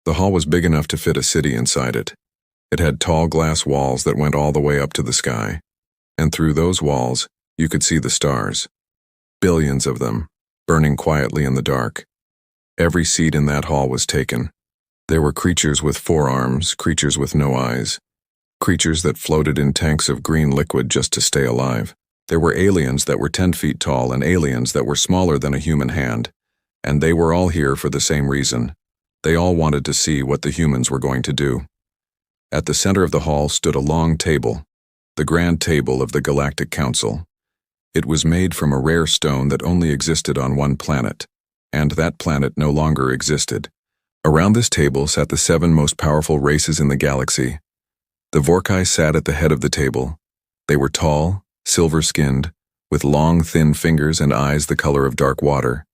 The hall was big enough to fit a city inside it. It had tall glass walls that went all the way up to the sky, and through those walls, you could see the stars. Billions of them, burning quietly in the dark. Every seat in that hall was taken. There were creatures with 4 arms, creatures with no eyes, creatures that floated in tanks of green liquid just to stay alive. There were aliens that were 10 feet tall and aliens that were smaller than a human hand, and they were all here for the same reason. They all wanted to see what the humans were going to do. At the center of the hall stood a long table, the grand table of the Galactic Council. It was made from a rare stone that only existed on one planet, and that planet no longer existed. Around this table sat the 7 most powerful races in the galaxy. The Vorkai sat at the head of the table. They were tall, silver-skinned, with long, thin fingers and eyes the color of dark water.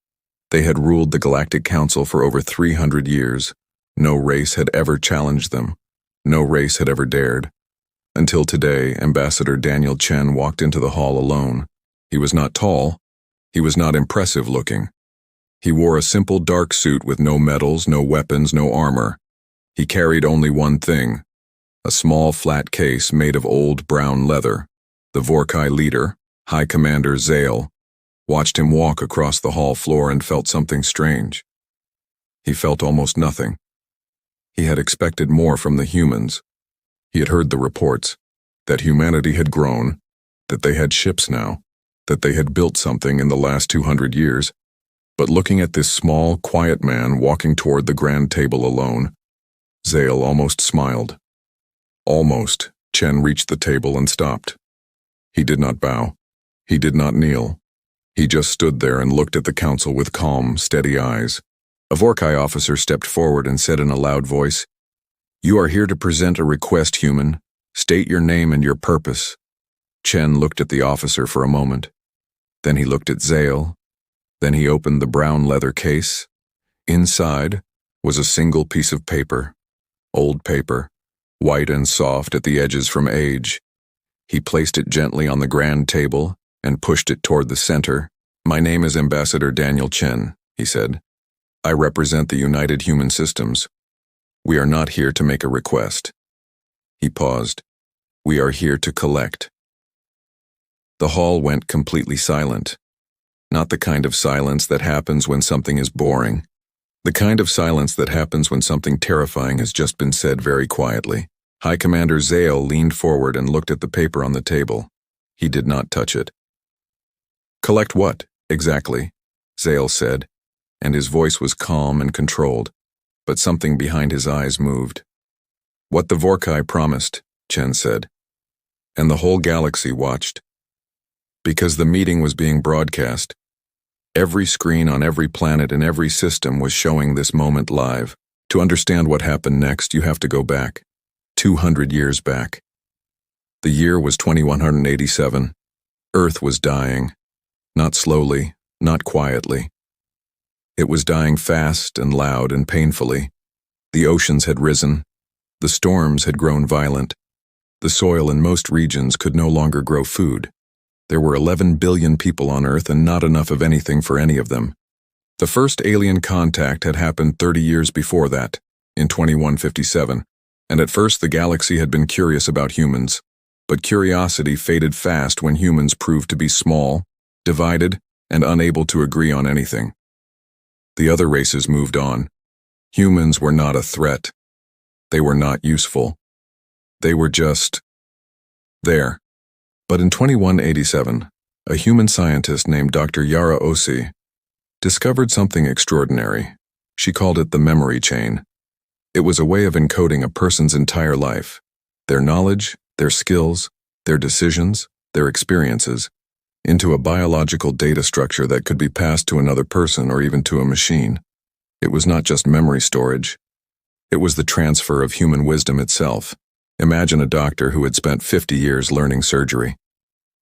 They had ruled the Galactic Council for over 300 years. No race had ever challenged them. No race had ever dared. Until today, Ambassador Daniel Chen walked into the hall alone. He was not tall. He was not impressive looking. He wore a simple dark suit with no medals, no weapons, no armor. He carried only one thing, a small flat case made of old brown leather. The Vorkai leader, High Commander Zale, watched him walk across the hall floor and felt something strange. He felt almost nothing. He had expected more from the humans. He had heard the reports that humanity had grown, that they had ships now, that they had built something in the last 200 years. But looking at this small, quiet man walking toward the grand table alone, Zale almost smiled. Almost, Chen reached the table and stopped. He did not bow. He did not kneel. He just stood there and looked at the council with calm, steady eyes. A Vorkai officer stepped forward and said in a loud voice, "You are here to present a request, human. State your name and your purpose." Chen looked at the officer for a moment. Then he looked at Zale. Then he opened the brown leather case. Inside was a single piece of paper, old paper, white and soft at the edges from age. He placed it gently on the grand table and pushed it toward the center. "My name is Ambassador Daniel Chen," he said. "I represent the United Human Systems. We are not here to make a request." He paused. "We are here to collect." The hall went completely silent. Not the kind of silence that happens when something is boring. The kind of silence that happens when something terrifying has just been said very quietly. High Commander Zale leaned forward and looked at the paper on the table. He did not touch it. "Collect what, exactly?" Zale said, and his voice was calm and controlled, but something behind his eyes moved. "What the Vorkai promised," Chen said, and the whole galaxy watched. Because the meeting was being broadcast, every screen on every planet in every system was showing this moment live. To understand what happened next, you have to go back, 200 years back. The year was 2187. Earth was dying, not slowly, not quietly. It was dying fast and loud and painfully. The oceans had risen. The storms had grown violent. The soil in most regions could no longer grow food. There were 11 billion people on Earth and not enough of anything for any of them. The first alien contact had happened 30 years before that, in 2157, and at first the galaxy had been curious about humans. But curiosity faded fast when humans proved to be small, divided, and unable to agree on anything. The other races moved on. Humans were not a threat. They were not useful. They were just there. But in 2187, a human scientist named Dr. Yara Osi discovered something extraordinary. She called it the memory chain. It was a way of encoding a person's entire life, their knowledge, their skills, their decisions, their experiences, into a biological data structure that could be passed to another person or even to a machine. It was not just memory storage. It was the transfer of human wisdom itself. Imagine a doctor who had spent 50 years learning surgery.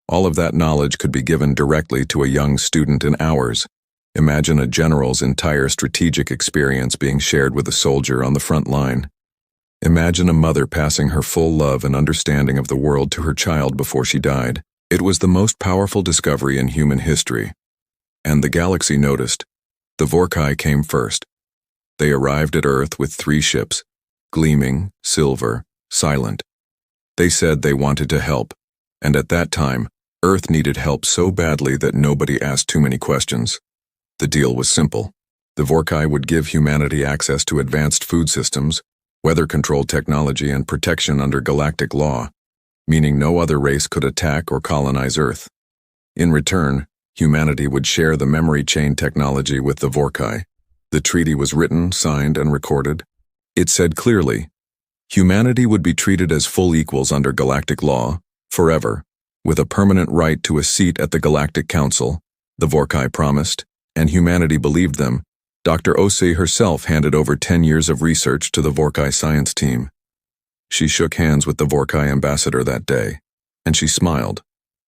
All of that knowledge could be given directly to a young student in hours. Imagine a general's entire strategic experience being shared with a soldier on the front line. Imagine a mother passing her full love and understanding of the world to her child before she died. It was the most powerful discovery in human history. And the galaxy noticed. The Vorkai came first. They arrived at Earth with 3 ships, gleaming, silver, silent. They said they wanted to help, and at that time, Earth needed help so badly that nobody asked too many questions. The deal was simple. The Vorkai would give humanity access to advanced food systems, weather-controlled technology, and protection under galactic law, meaning no other race could attack or colonize Earth. In return, humanity would share the memory chain technology with the Vorkai. The treaty was written, signed, and recorded. It said clearly, humanity would be treated as full equals under galactic law, forever, with a permanent right to a seat at the Galactic Council, the Vorkai promised, and humanity believed them. Dr. Osei herself handed over 10 years of research to the Vorkai science team. She shook hands with the Vorkai ambassador that day, and she smiled,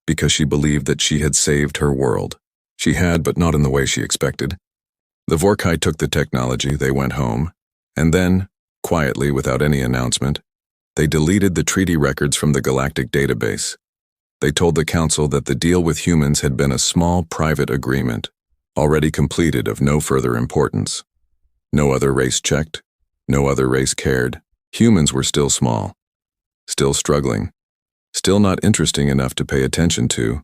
because she believed that she had saved her world. She had, but not in the way she expected. The Vorkai took the technology, they went home, and then, quietly without any announcement, they deleted the treaty records from the galactic database. They told the council that the deal with humans had been a small private agreement, already completed, of no further importance. No other race checked, no other race cared. Humans were still small, still struggling, still not interesting enough to pay attention to.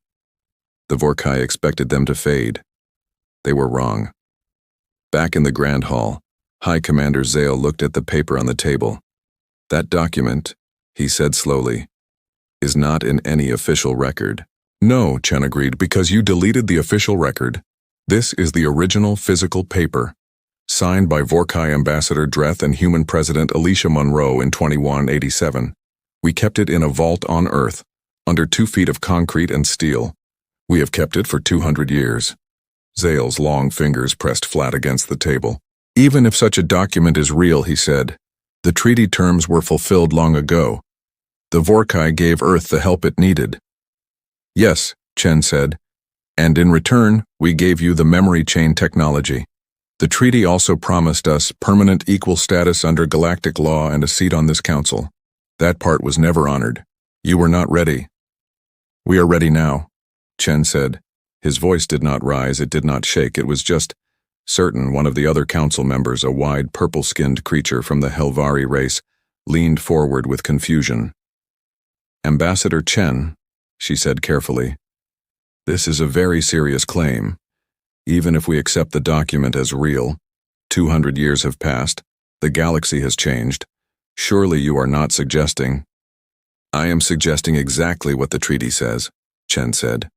The Vorkai expected them to fade. They were wrong. Back in the Grand Hall, High Commander Zale looked at the paper on the table. That document, he said slowly, is not in any official record. No, Chen agreed, because you deleted the official record. This is the original physical paper, signed by Vorkai Ambassador Dreth and Human President Alicia Monroe in 2187. We kept it in a vault on Earth, under 2 feet of concrete and steel. We have kept it for 200 years. Zale's long fingers pressed flat against the table. Even if such a document is real, he said, the treaty terms were fulfilled long ago. The Vorkai gave Earth the help it needed. Yes, Chen said, and in return, we gave you the memory chain technology. The treaty also promised us permanent equal status under galactic law and a seat on this council. That part was never honored. You were not ready. We are ready now, Chen said. His voice did not rise, it did not shake, it was just certain. One of the other council members, a wide purple-skinned creature from the Helvari race, leaned forward with confusion. Ambassador Chen, she said carefully, this is a very serious claim. Even if we accept the document as real, 200 years have passed, the galaxy has changed. Surely you are not suggesting— I am suggesting exactly what the treaty says, Chen said.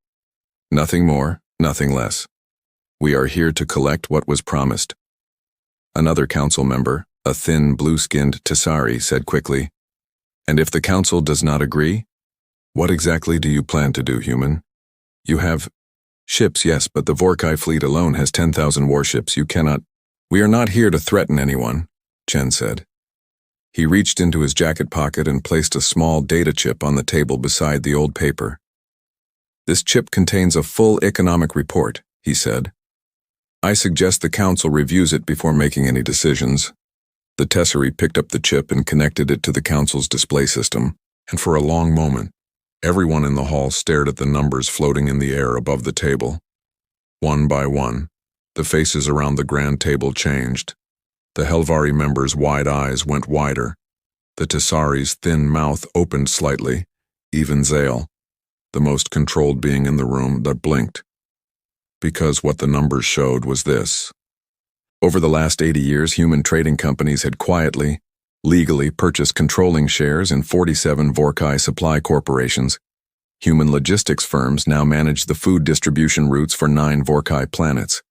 Nothing more, nothing less. We are here to collect what was promised. Another council member, a thin, blue-skinned Tisari, said quickly, and if the council does not agree? What exactly do you plan to do, human? You have ships, yes, but the Vorkai fleet alone has 10,000 warships. You cannot— We are not here to threaten anyone, Chen said. He reached into his jacket pocket and placed a small data chip on the table beside the old paper. This chip contains a full economic report, he said. I suggest the council reviews it before making any decisions. The Tessari picked up the chip and connected it to the council's display system, and for a long moment, everyone in the hall stared at the numbers floating in the air above the table. One by one, the faces around the grand table changed. The Helvari members' wide eyes went wider. The Tessari's thin mouth opened slightly. Even Zale, the most controlled being in the room, that blinked. Because what the numbers showed was this. Over the last 80 years, human trading companies had quietly, legally purchased controlling shares in 47 Vorkai supply corporations. Human logistics firms now manage the food distribution routes for 9 Vorkai planets.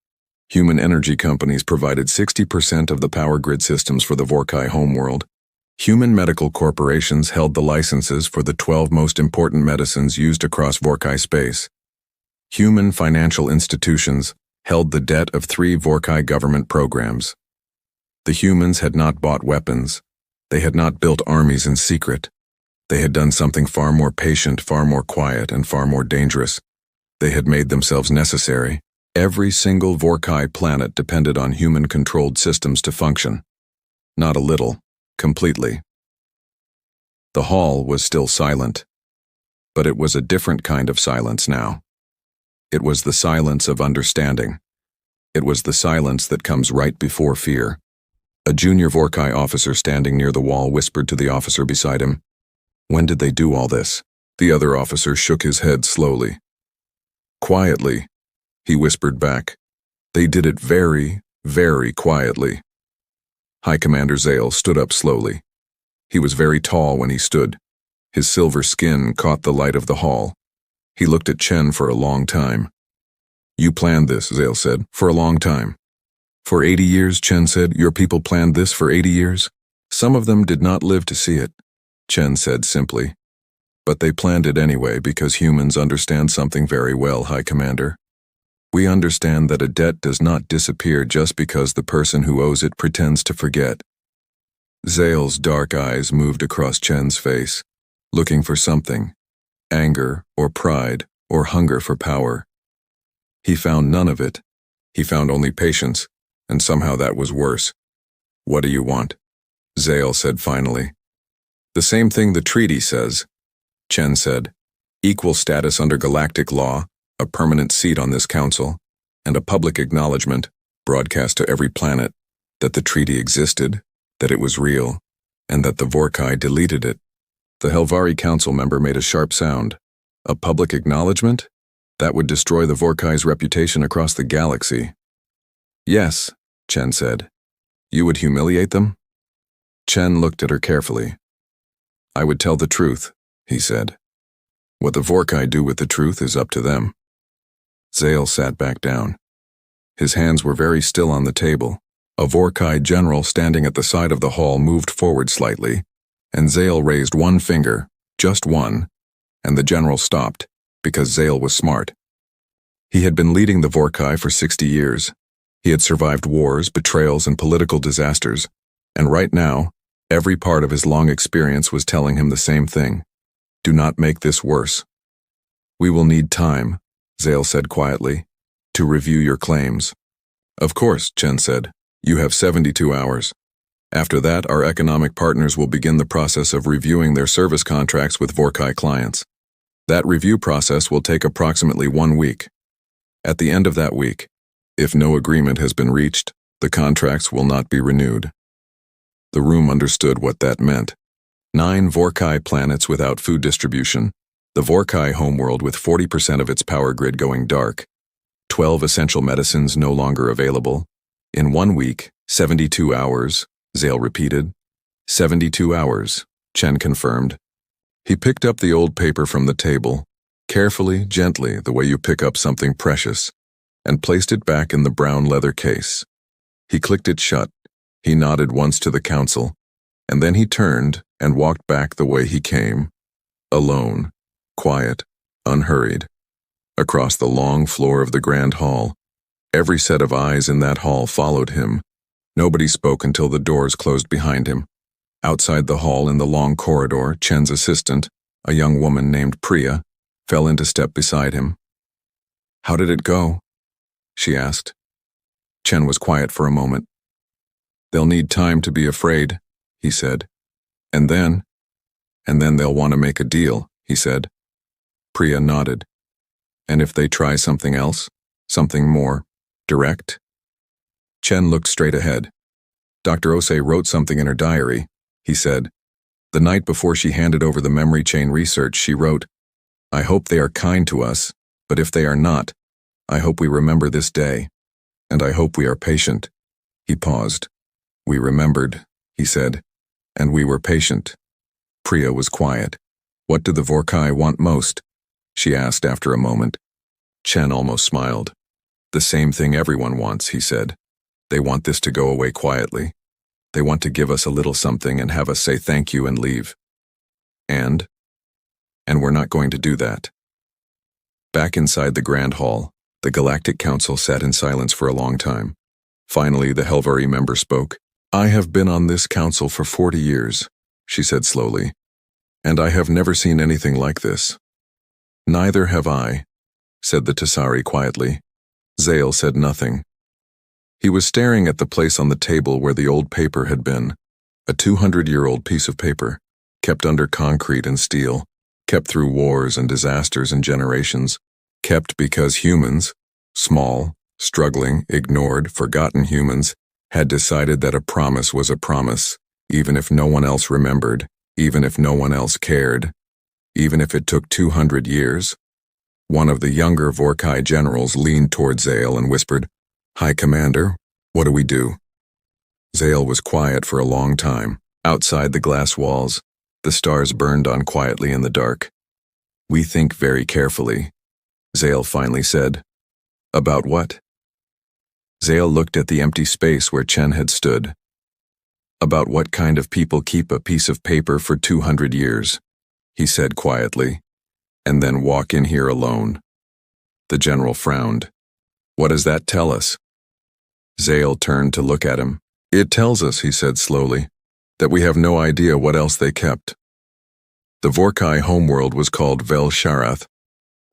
Human energy companies provided 60% of the power grid systems for the Vorkai homeworld. Human medical corporations held the licenses for the 12 most important medicines used across Vorkai space. Human financial institutions held the debt of 3 Vorkai government programs. The humans had not bought weapons. They had not built armies in secret. They had done something far more patient, far more quiet, and far more dangerous. They had made themselves necessary. Every single Vorkai planet depended on human-controlled systems to function. Not a little, completely. The hall was still silent, but it was a different kind of silence now. It was the silence of understanding. It was the silence that comes right before fear. A junior Vorkai officer standing near the wall whispered to the officer beside him, "When did they do all this?" The other officer shook his head slowly. "Quietly," he whispered back. "They did it very, very quietly." High Commander Zale stood up slowly. He was very tall when he stood. His silver skin caught the light of the hall. He looked at Chen for a long time. "You planned this," Zale said, "for a long time." "For 80 years, Chen said. "Your people planned this for 80 years? "Some of them did not live to see it," Chen said simply. "But they planned it anyway because humans understand something very well, High Commander. We understand that a debt does not disappear just because the person who owes it pretends to forget." Zale's dark eyes moved across Chen's face, looking for something, anger or pride or hunger for power. He found none of it. He found only patience, and somehow that was worse. "What do you want?" Zale said finally. "The same thing the treaty says," Chen said. "Equal status under galactic law, a permanent seat on this council, and a public acknowledgement, broadcast to every planet, that the treaty existed, that it was real, and that the Vorkai deleted it." The Helvari council member made a sharp sound. "A public acknowledgement? That would destroy the Vorkai's reputation across the galaxy." "Yes," Chen said. "You would humiliate them?" Chen looked at her carefully. "I would tell the truth," he said. "What the Vorkai do with the truth is up to them." Zale sat back down. His hands were very still on the table. A Vorkai general standing at the side of the hall moved forward slightly, and Zale raised one finger, just one, and the general stopped, because Zale was smart. He had been leading the Vorkai for 60 years. He had survived wars, betrayals, and political disasters, and right now, every part of his long experience was telling him the same thing. Do not make this worse. "We will need time," Zale said quietly, "to review your claims." "Of course," Chen said. "You have 72 hours. After that, our economic partners will begin the process of reviewing their service contracts with Vorkai clients. That review process will take approximately 1 week. At the end of that week, if no agreement has been reached, the contracts will not be renewed." The room understood what that meant. 9 Vorkai planets without food distribution, the Vorkai homeworld with 40% of its power grid going dark, 12 essential medicines no longer available. In 1 week, 72 hours, Zale repeated. 72 hours, Chen confirmed. He picked up the old paper from the table, carefully, gently, the way you pick up something precious, and placed it back in the brown leather case. He clicked it shut. He nodded once to the council, and then he turned and walked back the way he came, alone, quiet, unhurried, across the long floor of the grand hall. Every set of eyes in that hall followed him. Nobody spoke until the doors closed behind him. Outside the hall in the long corridor, Chen's assistant, a young woman named Priya, fell into step beside him. "How did it go?" she asked. Chen was quiet for a moment. "They'll need time to be afraid," he said. And then they'll want to make a deal," he said. Priya nodded. "And if they try something else? Something more direct?" Chen looked straight ahead. "Dr. Osei wrote something in her diary," he said. "The night before she handed over the memory chain research, she wrote, 'I hope they are kind to us, but if they are not, I hope we remember this day, and I hope we are patient.'" He paused. "We remembered," he said, "and we were patient." Priya was quiet. "What do the Vorkai want most?" she asked after a moment. Chen almost smiled. "The same thing everyone wants," he said. "They want this to go away quietly. They want to give us a little something and have us say thank you and leave. And we're not going to do that." Back inside the Grand Hall, the Galactic Council sat in silence for a long time. Finally, the Helvari member spoke. "I have been on this council for 40 years, she said slowly, "and I have never seen anything like this." "Neither have I," said the Tasari quietly. Zale said nothing. He was staring at the place on the table where the old paper had been, a 200-year-old piece of paper, kept under concrete and steel, kept through wars and disasters and generations, kept because humans, small, struggling, ignored, forgotten humans, had decided that a promise was a promise, even if no one else remembered, even if no one else cared, even if it took 200 years. One of the younger Vorkai generals leaned toward Zale and whispered, "High Commander, what do we do?" Zale was quiet for a long time. Outside the glass walls, the stars burned on quietly in the dark. "We think very carefully," Zale finally said. "About what?" Zale looked at the empty space where Chen had stood. "About what kind of people keep a piece of paper for 200 years, he said quietly, "and then walk in here alone." The general frowned. "What does that tell us?" Zale turned to look at him. "It tells us," he said slowly, "that we have no idea what else they kept." The Vorkai homeworld was called Vel Sharath.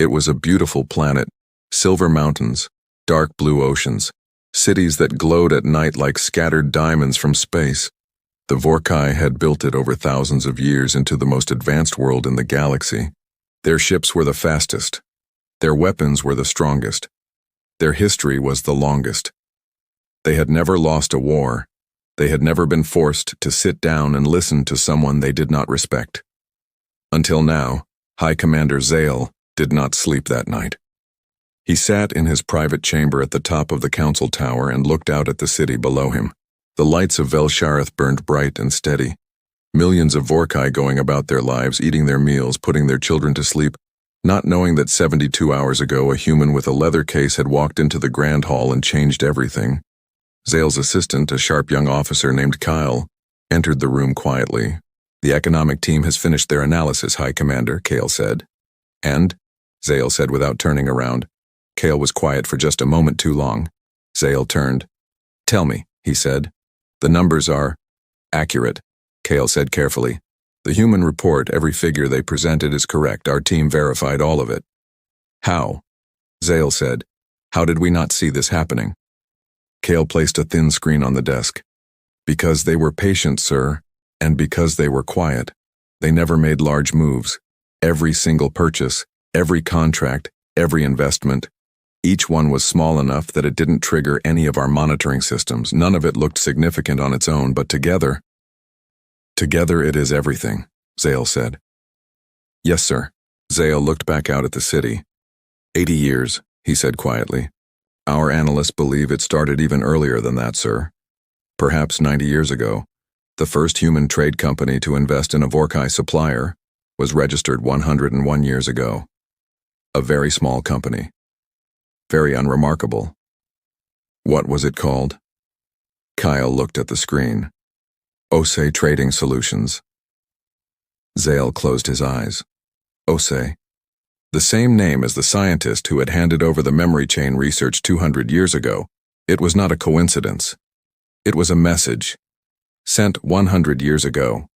It was a beautiful planet, silver mountains, dark blue oceans, cities that glowed at night like scattered diamonds from space. The Vorkai had built it over thousands of years into the most advanced world in the galaxy. Their ships were the fastest. Their weapons were the strongest. Their history was the longest. They had never lost a war. They had never been forced to sit down and listen to someone they did not respect. Until now, High Commander Zale did not sleep that night. He sat in his private chamber at the top of the council tower and looked out at the city below him. The lights of Vel Sharath burned bright and steady. Millions of Vorkai going about their lives, eating their meals, putting their children to sleep, not knowing that 72 hours ago a human with a leather case had walked into the Grand Hall and changed everything. Zale's assistant, a sharp young officer named Kyle, entered the room quietly. "The economic team has finished their analysis, High Commander," Kale said. "And?" Zale said without turning around. Kale was quiet for just a moment too long. Zale turned. "Tell me," he said. "The numbers are accurate," Kale said carefully. "The human report, every figure they presented is correct. Our team verified all of it." "How?" Zale said. "How did we not see this happening?" Kale placed a thin screen on the desk. "Because they were patient, sir, and because they were quiet. They never made large moves. Every single purchase, every contract, every investment, each one was small enough that it didn't trigger any of our monitoring systems. None of it looked significant on its own, but together it is everything," Zale said. "Yes, sir." Zale looked back out at the city. 80 years, he said quietly. "Our analysts believe it started even earlier than that, sir. Perhaps 90 years ago, the first human trade company to invest in a Vorkai supplier was registered 101 years ago. A very small company. Very unremarkable." "What was it called?" Kyle looked at the screen. "Ose Trading Solutions." Zale closed his eyes. Ose. The same name as the scientist who had handed over the memory chain research 200 years ago. It was not a coincidence. It was a message, sent 100 years ago,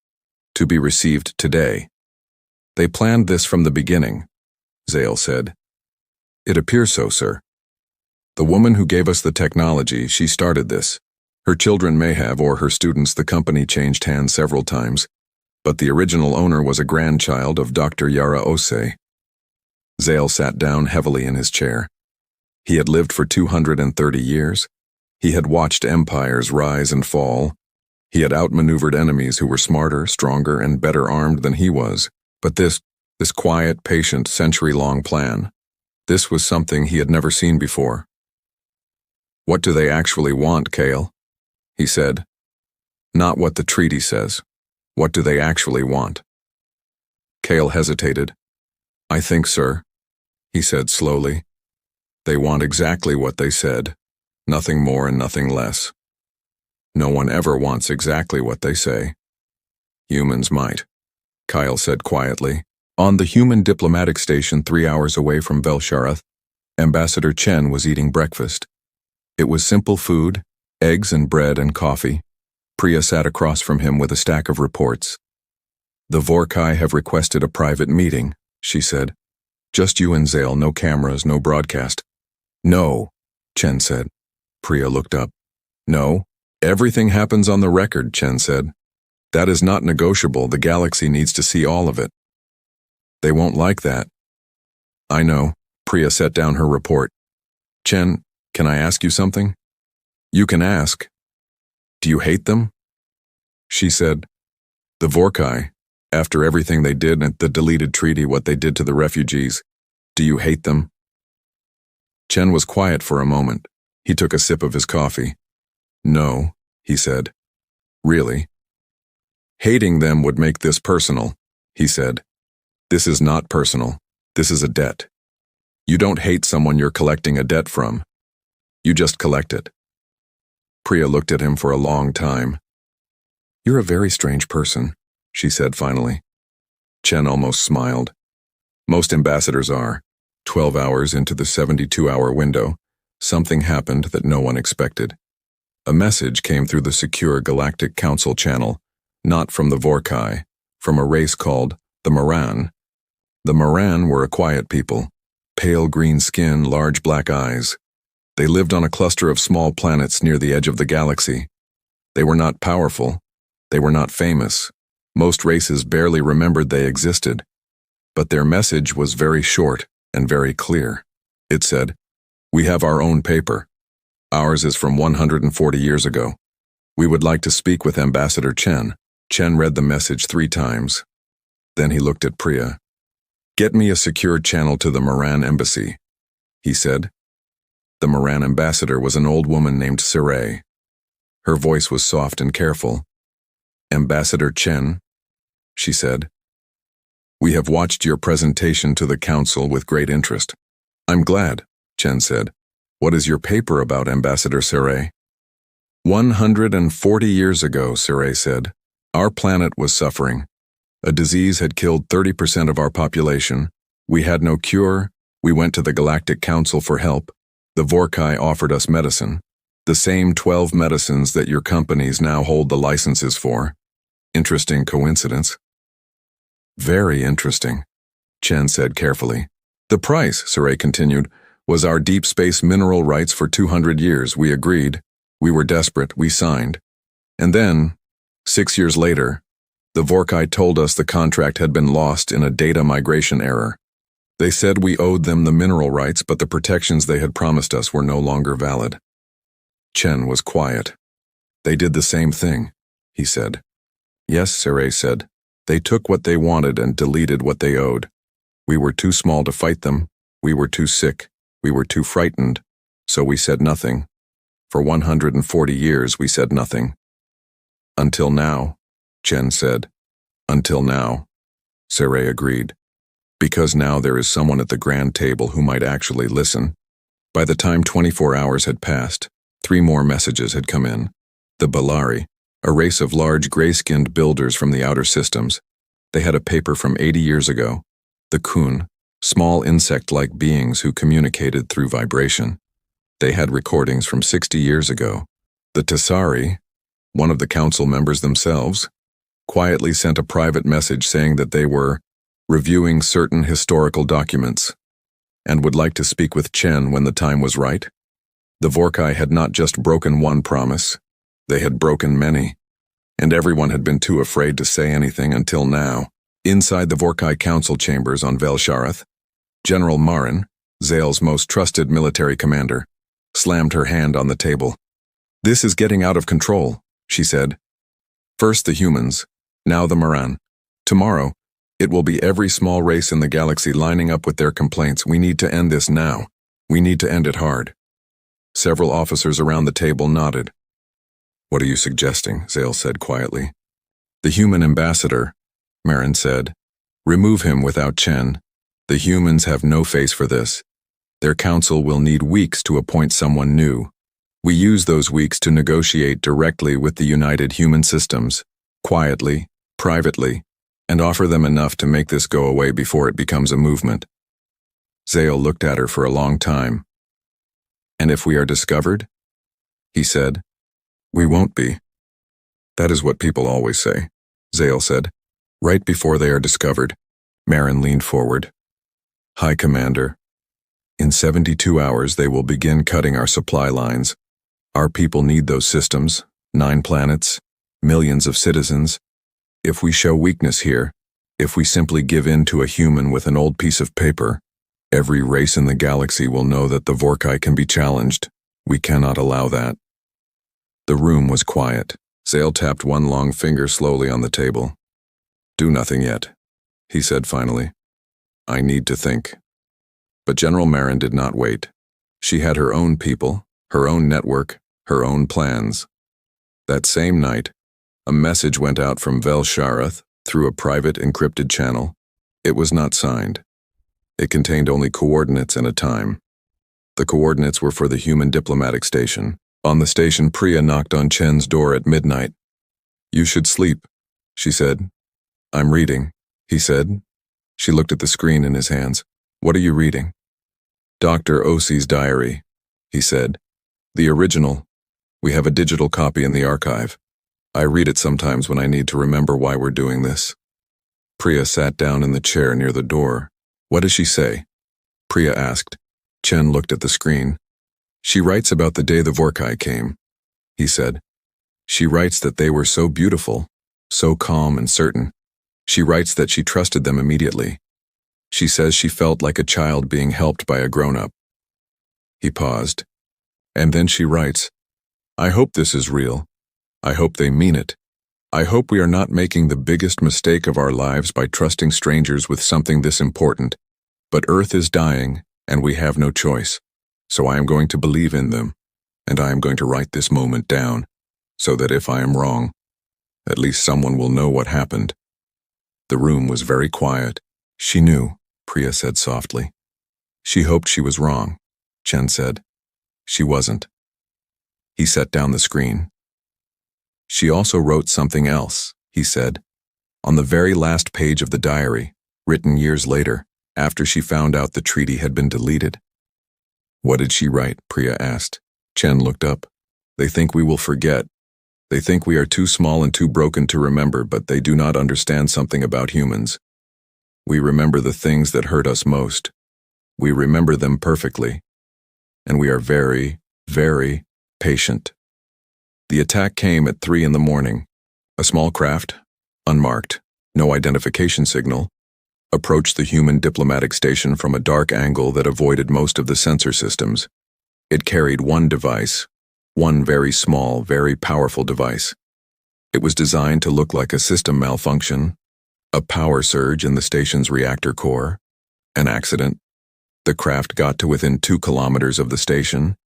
to be received today. "They planned this from the beginning," Zale said. "It appears so, sir. The woman who gave us the technology, she started this. Her children may have, or her students. The company changed hands several times, but the original owner was a grandchild of Dr. Yara Ose." Zale sat down heavily in his chair. He had lived for 230 years. He had watched empires rise and fall. He had outmaneuvered enemies who were smarter, stronger, and better armed than he was. But this quiet, patient, century-long plan, this was something he had never seen before. "What do they actually want, Kale?" he said. "Not what the treaty says. What do they actually want?" Kale hesitated. "I think, sir," he said slowly, "they want exactly what they said, nothing more and nothing less. No one ever wants exactly what they say. Humans might," Kyle said quietly. On the human diplomatic station 3 hours away from Vel Sharath, Ambassador Chen was eating breakfast. It was simple food, eggs and bread and coffee. Priya sat across from him with a stack of reports. "The Vorkai have requested a private meeting," she said. "Just you and Zale, no cameras, no broadcast." "No," Chen said. Priya looked up. "No, everything happens on the record," Chen said. "That is not negotiable. The galaxy needs to see all of it." "They won't like that." "I know." Priya set down her report. "Chen, can I ask you something?" "You can ask." Do you hate them? She said, the Vorkai, after everything they did at the deleted treaty, what they did to the refugees, do you hate them? Chen was quiet for a moment. He took a sip of his coffee. No, he said. Really? Hating them would make this personal, he said. This is not personal. This is a debt. You don't hate someone you're collecting a debt from. You just collect it. Priya looked at him for a long time. You're a very strange person, she said finally. Chen almost smiled. Most ambassadors are. 12 hours into the 72-hour window, something happened that no one expected. A message came through the secure Galactic Council channel, not from the Vorkai, from a race called the Moran. The Moran were a quiet people, pale green skin, large black eyes. They lived on a cluster of small planets near the edge of the galaxy. They were not powerful. They were not famous. Most races barely remembered they existed. But their message was very short and very clear. It said, "We have our own paper. Ours is from 140 years ago. We would like to speak with Ambassador Chen." Chen read the message 3 times. Then he looked at Priya. "Get me a secure channel to the Moran embassy," he said. The Moran ambassador was an old woman named Sarai. Her voice was soft and careful. "Ambassador Chen," she said, "we have watched your presentation to the council with great interest." "I'm glad," Chen said. "What is your paper about, Ambassador Sarai?" 140 years ago, Sarai said, our planet was suffering. A disease had killed 30% of our population. We had no cure. We went to the Galactic Council for help. The Vorkai offered us medicine. The same 12 medicines that your companies now hold the licenses for. Interesting coincidence. Very interesting, Chen said carefully. The price, Sarai continued, was our deep space mineral rights for 200 years. We agreed. We were desperate. We signed. And then, 6 years later, the Vorkai told us the contract had been lost in a data migration error. They said we owed them the mineral rights, but the protections they had promised us were no longer valid. Chen was quiet. They did the same thing, he said. Yes, Sarai said. They took what they wanted and deleted what they owed. We were too small to fight them. We were too sick. We were too frightened. So we said nothing. For 140 years we said nothing. Until now, Chen said. Until now, Sarai agreed. Because now there is someone at the grand table who might actually listen. By the time 24 hours had passed, 3 more messages had come in. The Balari, a race of large gray-skinned builders from the outer systems. They had a paper from 80 years ago. The Kun, small insect-like beings who communicated through vibration. They had recordings from 60 years ago. The Tassari, one of the council members themselves, quietly sent a private message saying that they were reviewing certain historical documents and would like to speak with Chen when the time was right. The Vorkai had not just broken one promise, they had broken many, and everyone had been too afraid to say anything until now. Inside the Vorkai council chambers on Velsharath, General Marin, Zale's most trusted military commander, slammed her hand on the table. This is getting out of control, she said. First the humans, now the Moran. Tomorrow, it will be every small race in the galaxy lining up with their complaints. We need to end this now. We need to end it hard. Several officers around the table nodded. What are you suggesting? Zale said quietly. The human ambassador, Marin said. Remove him without Chen. The humans have no face for this. Their council will need weeks to appoint someone new. We use those weeks to negotiate directly with the United Human Systems, quietly, privately, and offer them enough to make this go away before it becomes a movement. Zale looked at her for a long time. And if we are discovered? He said. We won't be. That is what people always say, Zale said. Right before they are discovered. Marin leaned forward. High Commander, in 72 hours they will begin cutting our supply lines. Our people need those systems, 9 planets, millions of citizens. If we show weakness here, if we simply give in to a human with an old piece of paper, every race in the galaxy will know that the Vorkai can be challenged. We cannot allow that. The room was quiet. Zale tapped one long finger slowly on the table. "Do nothing yet," he said finally. "I need to think." But General Marin did not wait. She had her own people, her own network, her own plans. That same night, a message went out from Vel Sharath through a private encrypted channel. It was not signed. It contained only coordinates and a time. The coordinates were for the human diplomatic station. On the station, Priya knocked on Chen's door at midnight. "You should sleep," she said. "I'm reading," he said. She looked at the screen in his hands. "What are you reading?" "Dr. Osi's diary," he said. "The original. We have a digital copy in the archive. I read it sometimes when I need to remember why we're doing this." Priya sat down in the chair near the door. "What does she say?" Priya asked. Chen looked at the screen. "She writes about the day the Vorkai came," he said. "She writes that they were so beautiful, so calm and certain. She writes that she trusted them immediately. She says she felt like a child being helped by a grown-up." He paused. "And then she writes, 'I hope this is real. I hope they mean it. I hope we are not making the biggest mistake of our lives by trusting strangers with something this important. But Earth is dying, and we have no choice. So I am going to believe in them, and I am going to write this moment down, so that if I am wrong, at least someone will know what happened." The room was very quiet. "She knew," Priya said softly. "She hoped she was wrong," Chen said. "She wasn't." He set down the screen. "She also wrote something else," he said, "on the very last page of the diary, written years later, after she found out the treaty had been deleted." "What did she write?" Priya asked. Chen looked up. "They think we will forget. They think we are too small and too broken to remember, but they do not understand something about humans. We remember the things that hurt us most. We remember them perfectly. And we are very, very patient." The attack came at 3 in the morning. A small craft, unmarked, no identification signal, approached the human diplomatic station from a dark angle that avoided most of the sensor systems. It carried one device, one very small, very powerful device. It was designed to look like a system malfunction, a power surge in the station's reactor core, an accident. The craft got to within 2 kilometers of the station,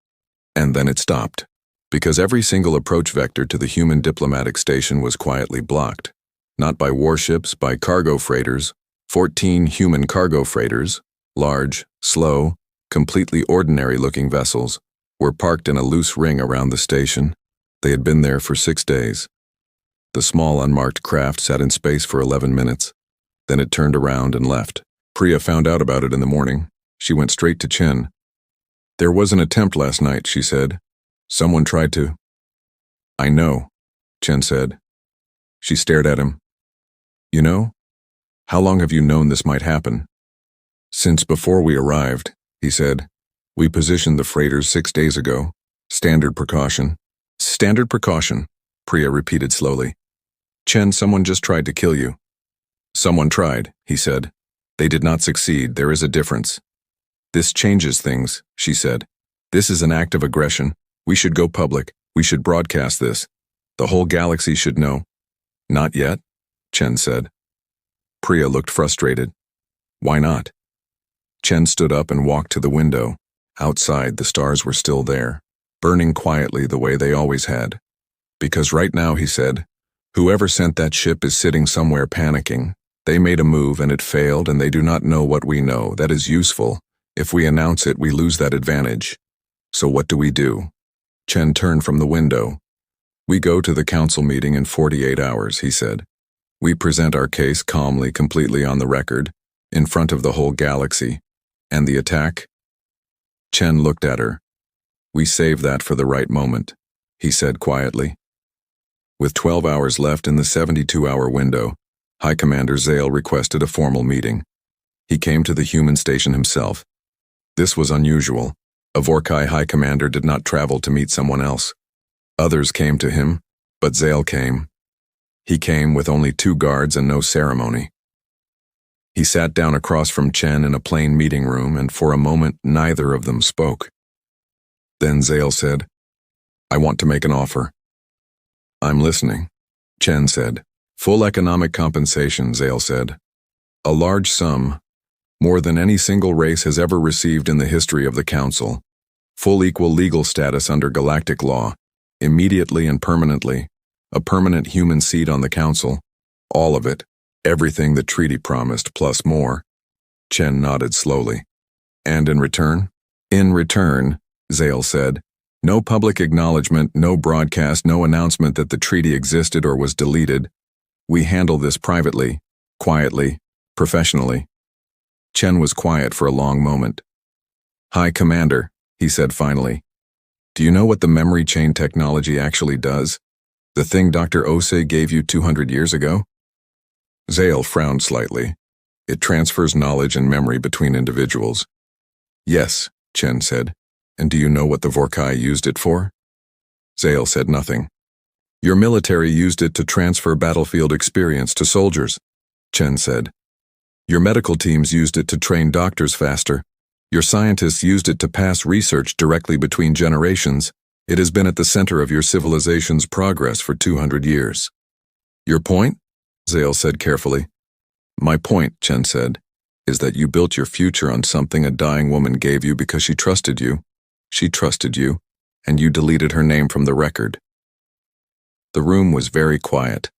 and then it stopped, because every single approach vector to the human diplomatic station was quietly blocked, not by warships, by cargo freighters. 14 human cargo freighters, large, slow, completely ordinary-looking vessels, were parked in a loose ring around the station. They had been there for 6 days. The small unmarked craft sat in space for 11 minutes. Then it turned around and left. Priya found out about it in the morning. She went straight to Chen. "There was an attempt last night," she said. "Someone tried to—" "I know," Chen said. She stared at him. "You know? How long have you known this might happen?" "Since before we arrived," he said. "We positioned the freighters 6 days ago. Standard precaution." "Standard precaution," Priya repeated slowly. "Chen, someone just tried to kill you." "Someone tried," he said. "They did not succeed. There is a difference." "This changes things," she said. "This is an act of aggression. We should go public. We should broadcast this. The whole galaxy should know." "Not yet," Chen said. Priya looked frustrated. "Why not?" Chen stood up and walked to the window. Outside, the stars were still there, burning quietly the way they always had. "Because right now," he said, "whoever sent that ship is sitting somewhere panicking. They made a move and it failed, and they do not know what we know. That is useful. If we announce it, we lose that advantage. So what do we do?" Chen turned from the window. "We go to the council meeting in 48 hours, he said. "We present our case calmly, completely on the record, in front of the whole galaxy. And the attack?" Chen looked at her. "We save that for the right moment," he said quietly. With 12 hours left in the 72-hour window, High Commander Zale requested a formal meeting. He came to the human station himself. This was unusual. A Vorkai High Commander did not travel to meet someone else. Others came to him, but Zale came. He came with only 2 guards and no ceremony. He sat down across from Chen in a plain meeting room, and for a moment neither of them spoke. Then Zale said, "I want to make an offer." I'm listening, Chen said. Full economic compensation, Zale said. A large sum, more than any single race has ever received in the history of the Council. Full equal legal status under galactic law, immediately and permanently, a permanent human seat on the Council, all of it, everything the treaty promised, plus more. Chen nodded slowly. And in return? In return, Zale said, no public acknowledgement, no broadcast, no announcement that the treaty existed or was deleted. We handle this privately, quietly, professionally. Chen was quiet for a long moment. High Commander, he said finally. Do you know what the memory chain technology actually does? The thing Dr. Osei gave you 200 years ago? Zale frowned slightly. It transfers knowledge and memory between individuals. Yes, Chen said. And do you know what the Vorkai used it for? Zale said nothing. Your military used it to transfer battlefield experience to soldiers, Chen said. Your medical teams used it to train doctors faster. Your scientists used it to pass research directly between generations. It has been at the center of your civilization's progress for 200 years. Your point? Zale said carefully. My point, Chen said, is that you built your future on something a dying woman gave you because she trusted you. She trusted you, and you deleted her name from the record. The room was very quiet.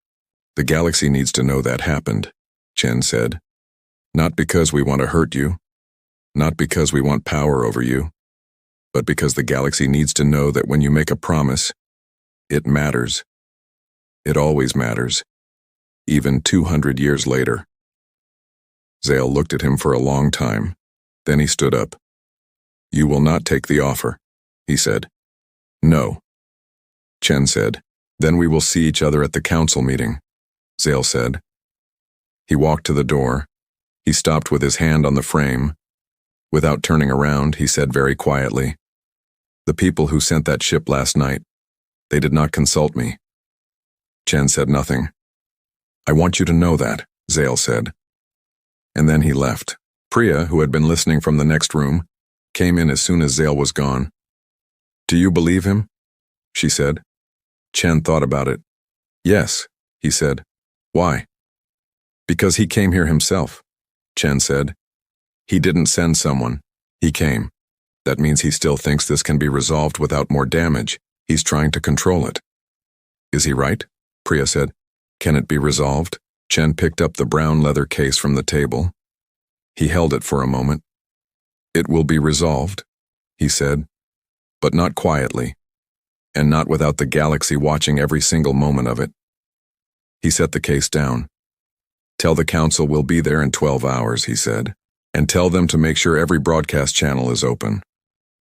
The galaxy needs to know that happened, Chen said. Not because we want to hurt you, not because we want power over you, but because the galaxy needs to know that when you make a promise, it matters. It always matters, even 200 years later. Zale looked at him for a long time. Then he stood up. You will not take the offer, he said. No. Chen said. Then we will see each other at the council meeting, Zale said. He walked to the door. He stopped with his hand on the frame. Without turning around, he said very quietly, the people who sent that ship last night, they did not consult me. Chen said nothing. I want you to know that, Zale said. And then he left. Priya, who had been listening from the next room, came in as soon as Zale was gone. Do you believe him? She said. Chen thought about it. Yes, he said. Why? Because he came here himself, Chen said. He didn't send someone. He came. That means he still thinks this can be resolved without more damage. He's trying to control it. Is he right? Priya said. Can it be resolved? Chen picked up the brown leather case from the table. He held it for a moment. It will be resolved, he said, but not quietly, and not without the galaxy watching every single moment of it. He set the case down. Tell the council we'll be there in 12 hours, he said, and tell them to make sure every broadcast channel is open.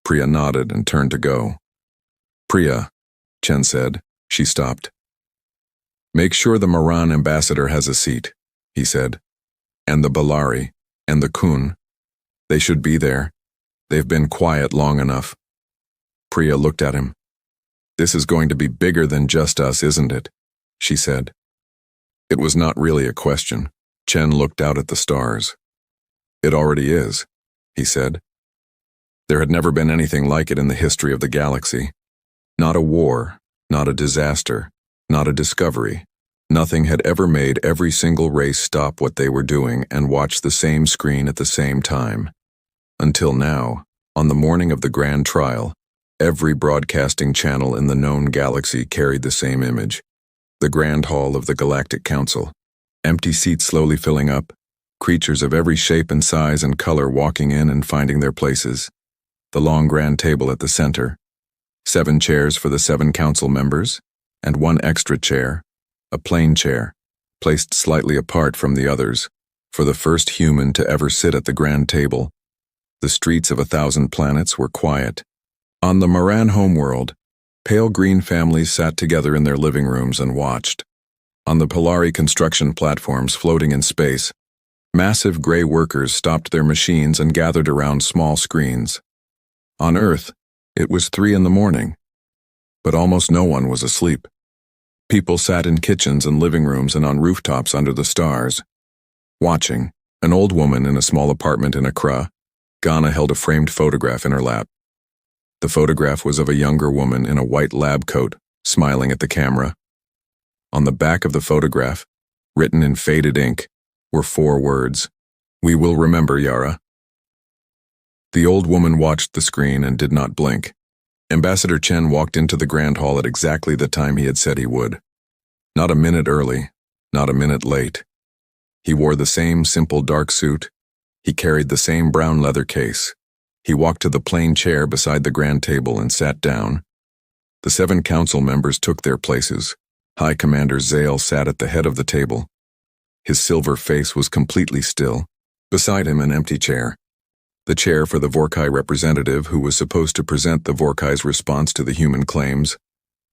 Priya nodded and turned to go. Priya, Chen said. She stopped. Make sure the Moran ambassador has a seat, he said, and the Balari, and the Kun. They should be there. They've been quiet long enough. Priya looked at him. This is going to be bigger than just us, isn't it? She said. It was not really a question. Chen looked out at the stars. It already is, he said. There had never been anything like it in the history of the galaxy. Not a war, not a disaster, not a discovery. Nothing had ever made every single race stop what they were doing and watch the same screen at the same time. Until now, on the morning of the grand trial, every broadcasting channel in the known galaxy carried the same image. The grand hall of the Galactic Council. Empty seats slowly filling up, creatures of every shape and size and color walking in and finding their places. The long grand table at the center. 7 chairs for the 7 council members, and 1 extra chair, a plain chair, placed slightly apart from the others, for the first human to ever sit at the grand table. The streets of 1,000 planets were quiet. On the Moran homeworld, pale green families sat together in their living rooms and watched. On the Polari construction platforms floating in space, massive gray workers stopped their machines and gathered around small screens. On Earth, it was 3 in the morning, but almost no one was asleep. People sat in kitchens and living rooms and on rooftops under the stars, watching. An old woman in a small apartment in Accra, Ghana held a framed photograph in her lap. The photograph was of a younger woman in a white lab coat, smiling at the camera. On the back of the photograph, written in faded ink, were 4 words. "We will remember, Yara." The old woman watched the screen and did not blink. Ambassador Chen walked into the Grand Hall at exactly the time he had said he would. Not a minute early, not a minute late. He wore the same simple dark suit. He carried the same brown leather case. He walked to the plain chair beside the grand table and sat down. The 7 council members took their places. High Commander Zale sat at the head of the table. His silver face was completely still. Beside him, an empty chair. The chair for the Vorkai representative who was supposed to present the Vorkai's response to the human claims.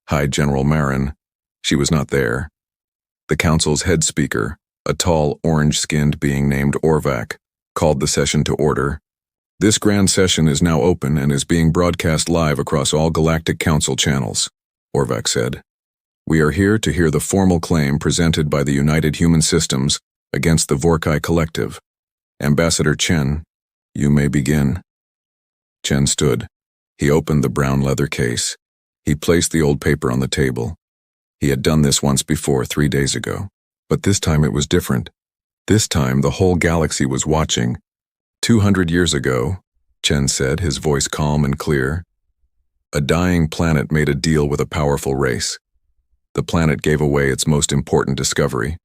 High General Marin. She was not there. The council's head speaker, a tall, orange-skinned being named Orvac, called the session to order. "This grand session is now open and is being broadcast live across all Galactic Council channels," Orvac said. "We are here to hear the formal claim presented by the United Human Systems against the Vorkai Collective. Ambassador Chen, you may begin." Chen stood. He opened the brown leather case. He placed the old paper on the table. He had done this once before, 3 days ago. But this time it was different. This time the whole galaxy was watching. 200 years ago, Chen said, his voice calm and clear, a dying planet made a deal with a powerful race. The planet gave away its most important discovery.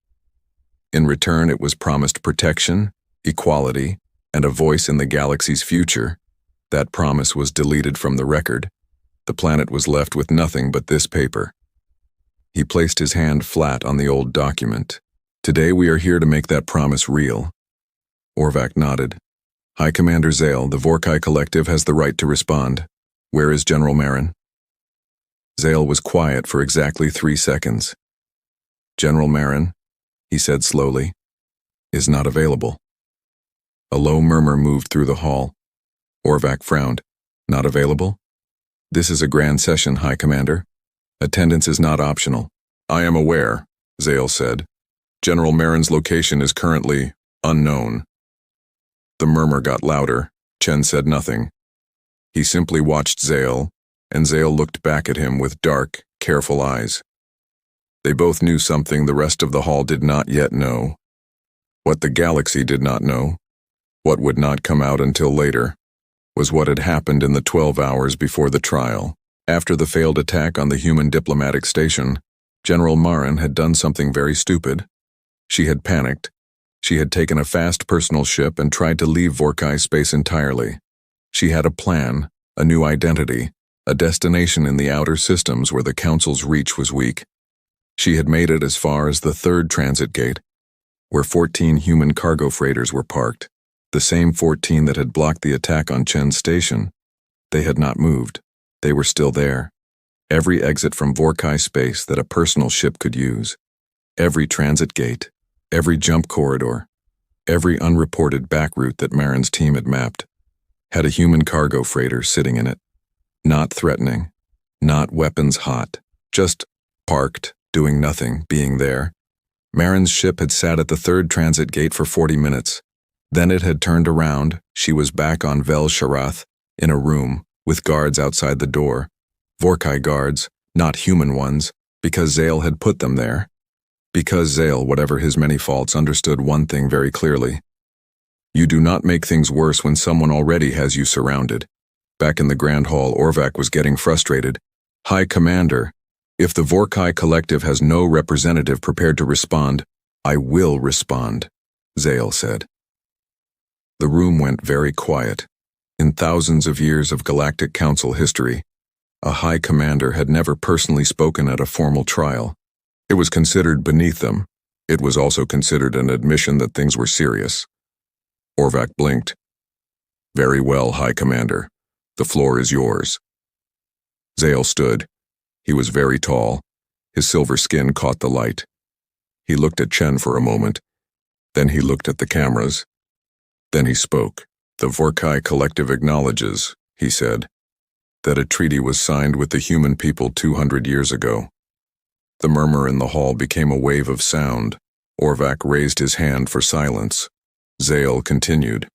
In return, it was promised protection, equality, and a voice in the galaxy's future. That promise was deleted from the record. The planet was left with nothing but this paper. He placed his hand flat on the old document. "Today we are here to make that promise real." Orvac nodded. "High Commander Zale, the Vorkai Collective has the right to respond. Where is General Marin?" Zale was quiet for exactly 3 seconds. "General Marin," he said slowly, "is not available." A low murmur moved through the hall. Orvac frowned. "Not available? This is a grand session, High Commander. Attendance is not optional." "I am aware," Zale said. "General Marin's location is currently unknown." The murmur got louder. Chen said nothing. He simply watched Zale, and Zale looked back at him with dark, careful eyes. They both knew something the rest of the hall did not yet know. What the galaxy did not know, what would not come out until later, was what had happened in the 12 hours before the trial. After the failed attack on the human diplomatic station, General Marin had done something very stupid. She had panicked. She had taken a fast personal ship and tried to leave Vorkai space entirely. She had a plan, a new identity, a destination in the outer systems where the Council's reach was weak. She had made it as far as the 3rd transit gate, where 14 human cargo freighters were parked, the same 14 that had blocked the attack on Chen's station. They had not moved. They were still there. Every exit from Vorkai space that a personal ship could use. Every transit gate. Every jump corridor. Every unreported back route that Marin's team had mapped had a human cargo freighter sitting in it. Not threatening. Not weapons hot. Just parked, doing nothing, being there. Marin's ship had sat at the 3rd transit gate for 40 minutes. Then it had turned around. She was back on Vel Sharath, in a room, with guards outside the door. Vorkai guards, not human ones, because Zale had put them there. Because Zale, whatever his many faults, understood one thing very clearly. You do not make things worse when someone already has you surrounded. Back in the Grand Hall, Orvac was getting frustrated. "High Commander, if the Vorkai Collective has no representative prepared to respond, I will respond," Zale said. The room went very quiet. In thousands of years of Galactic Council history, a High Commander had never personally spoken at a formal trial. It was considered beneath them. It was also considered an admission that things were serious. Orvac blinked. "Very well, High Commander. The floor is yours." Zale stood. He was very tall. His silver skin caught the light. He looked at Chen for a moment. Then he looked at the cameras. Then he spoke. "The Vorkai Collective acknowledges," he said, "that a treaty was signed with the human people 200 years ago." The murmur in the hall became a wave of sound. Orvac raised his hand for silence. Zale continued.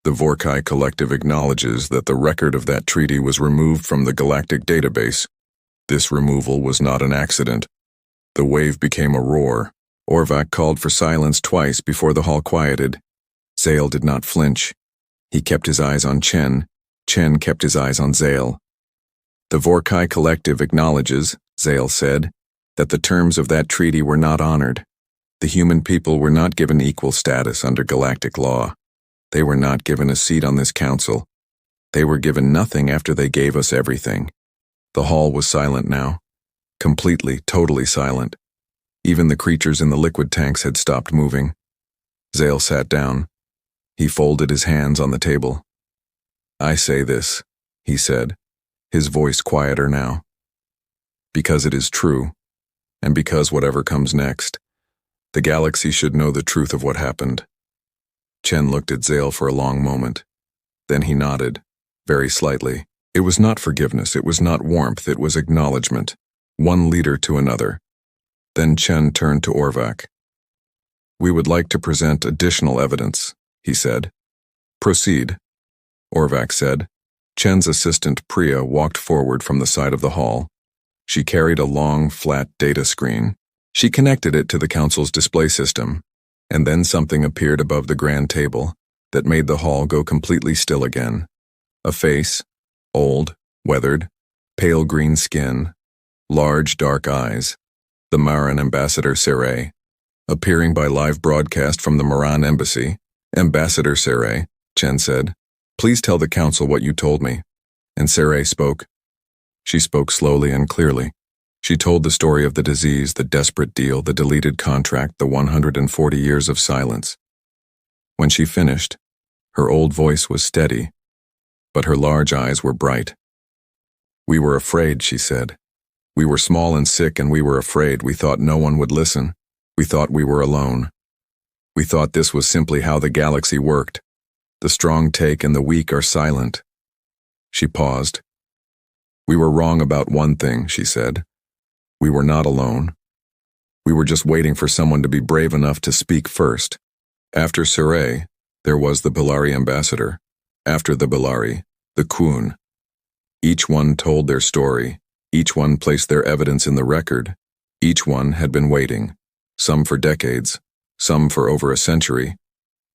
"The Vorkai Collective acknowledges that the record of that treaty was removed from the galactic database. This removal was not an accident. The wave became a roar. Orvac called for silence twice before the hall quieted. Zale did not flinch. He kept his eyes on Chen. Chen kept his eyes on Zale. The Vorkai Collective acknowledges, Zale said, that the terms of that treaty were not honored. The human people were not given equal status under galactic law. They were not given a seat on this council. They were given nothing after they gave us everything. The hall was silent now. Completely, totally silent. Even the creatures in the liquid tanks had stopped moving. Zale sat down. He folded his hands on the table. I say this, he said, his voice quieter now. Because it is true, and because whatever comes next, the galaxy should know the truth of what happened. Chen looked at Zale for a long moment. Then he nodded, very slightly. It was not forgiveness, it was not warmth, it was acknowledgement, one leader to another. Then Chen turned to Orvac. We would like to present additional evidence, he said. Proceed, Orvac said. Chen's assistant Priya walked forward from the side of the hall. She carried a long, flat data screen. She connected it to the council's display system, and then something appeared above the grand table that made the hall go completely still again. A face, old, weathered, pale green skin, large dark eyes. The Maran ambassador Seray, appearing by live broadcast from the Maran embassy. Ambassador Seray, Chen said, please tell the council what you told me. And Seray spoke. She spoke slowly and clearly. She told the story of the disease, the desperate deal, the deleted contract, the 140 years of silence. When she finished, her old voice was steady, but her large eyes were bright. We were afraid, she said. We were small and sick, and we were afraid. We thought no one would listen. We thought we were alone. We thought this was simply how the galaxy worked. The strong take and the weak are silent. She paused. We were wrong about one thing, she said. We were not alone. We were just waiting for someone to be brave enough to speak first. After Seray, there was the Bellari ambassador. After the Bellari, the Kun. Each one told their story. Each one placed their evidence in the record. Each one had been waiting, some for decades, some for over a century,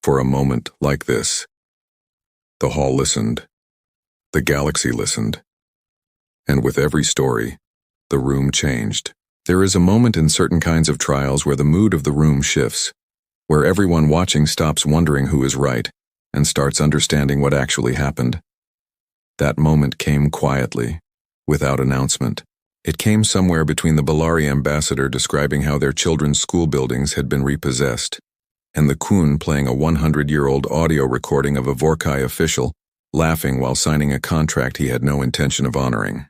for a moment like this. The hall listened. The galaxy listened. And with every story, the room changed. There is a moment in certain kinds of trials where the mood of the room shifts, where everyone watching stops wondering who is right and starts understanding what actually happened. That moment came quietly, without announcement. It came somewhere between the Bellari ambassador describing how their children's school buildings had been repossessed, and the Kun playing a 100-year-old audio recording of a Vorkai official, laughing while signing a contract he had no intention of honoring.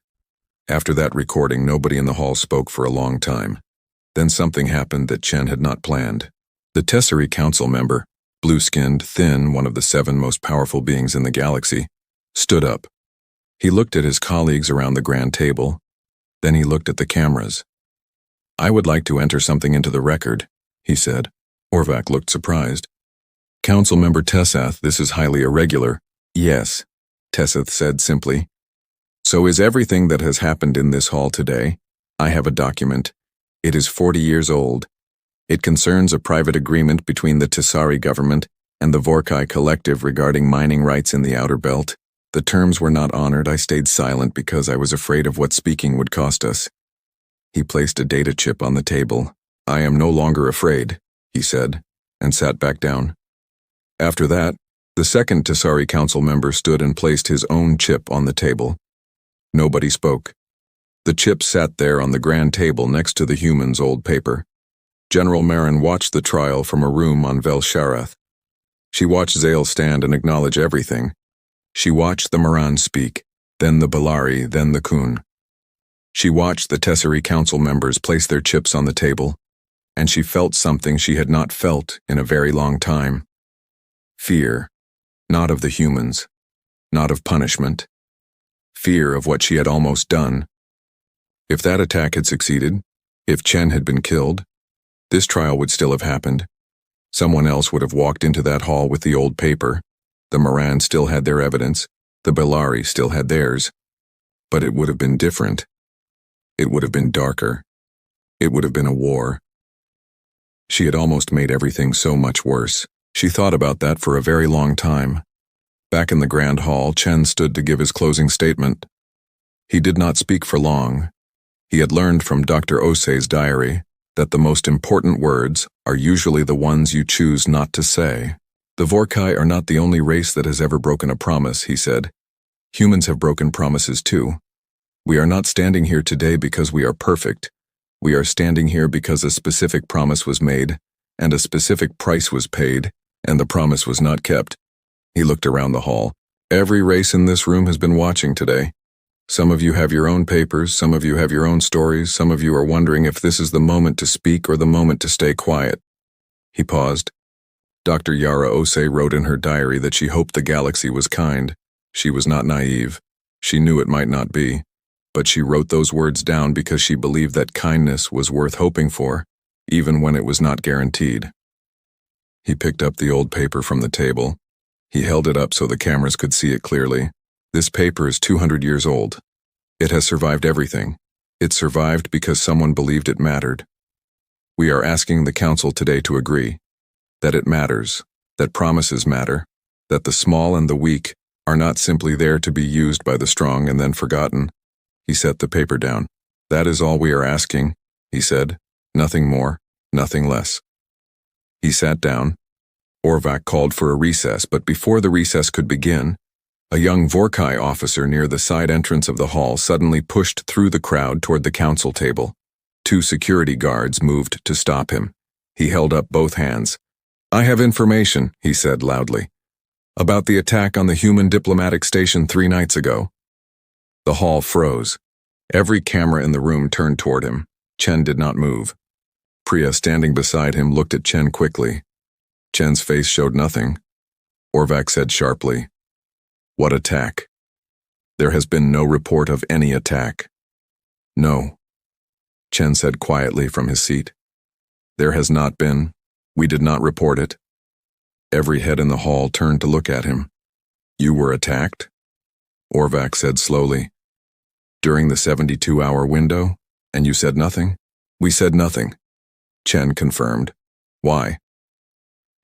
After that recording, nobody in the hall spoke for a long time. Then something happened that Chen had not planned. The Tesserae Council member, blue-skinned, thin, one of the 7 most powerful beings in the galaxy, stood up. He looked at his colleagues around the grand table. Then he looked at the cameras. I would like to enter something into the record, he said. Orvac looked surprised. Council member Tessath, this is highly irregular. Yes, Tessath said simply. So is everything that has happened in this hall today. I have a document. It is 40 years old. It concerns a private agreement between the Tesserae government and the Vorkai Collective regarding mining rights in the Outer Belt. The terms were not honored. I stayed silent because I was afraid of what speaking would cost us. He placed a data chip on the table. I am no longer afraid, he said, and sat back down. After that, the second Tesserae Council member stood and placed his own chip on the table. Nobody spoke. The chip sat there on the grand table next to the human's old paper. General Marin watched the trial from a room on Vel Sharath. She watched Zale stand and acknowledge everything. She watched the Maran speak, then the Bellari, then the Kun. She watched the Tesserae Council members place their chips on the table, and she felt something she had not felt in a very long time. Fear, not of the humans, not of punishment. Fear of what she had almost done. If that attack had succeeded, if Chen had been killed, this trial would still have happened. Someone else would have walked into that hall with the old paper. The Maran still had their evidence, the Bellari still had theirs. But it would have been different. It would have been darker. It would have been a war. She had almost made everything so much worse. She thought about that for a very long time. Back in the grand hall, Chen stood to give his closing statement. He did not speak for long. He had learned from Dr. Osei's diary that the most important words are usually the ones you choose not to say. The Vorkai are not the only race that has ever broken a promise, he said. Humans have broken promises too. We are not standing here today because we are perfect. We are standing here because a specific promise was made, and a specific price was paid, and the promise was not kept. He looked around the hall. Every race in this room has been watching today. Some of you have your own papers, some of you have your own stories, some of you are wondering if this is the moment to speak or the moment to stay quiet. He paused. Dr. Yara Osei wrote in her diary that she hoped the galaxy was kind. She was not naive. She knew it might not be. But she wrote those words down because she believed that kindness was worth hoping for, even when it was not guaranteed. He picked up the old paper from the table. He held it up so the cameras could see it clearly. This paper is 200 years old. It has survived everything. It survived because someone believed it mattered. We are asking the council today to agree that it matters, that promises matter, that the small and the weak are not simply there to be used by the strong and then forgotten. He set the paper down. That is all we are asking, he said. Nothing more, nothing less. He sat down. Orvac called for a recess, but before the recess could begin, a young Vorkai officer near the side entrance of the hall suddenly pushed through the crowd toward the council table. 2 security guards moved to stop him. He held up both hands. I have information, he said loudly, about the attack on the human diplomatic station 3 nights ago. The hall froze. Every camera in the room turned toward him. Chen did not move. Priya, standing beside him, looked at Chen quickly. Chen's face showed nothing. Orvac said sharply, What attack? There has been no report of any attack. No, Chen said quietly from his seat. There has not been. We did not report it. Every head in the hall turned to look at him. You were attacked? Orvac said slowly. During the 72-hour window, and you said nothing? We said nothing. Chen confirmed. Why?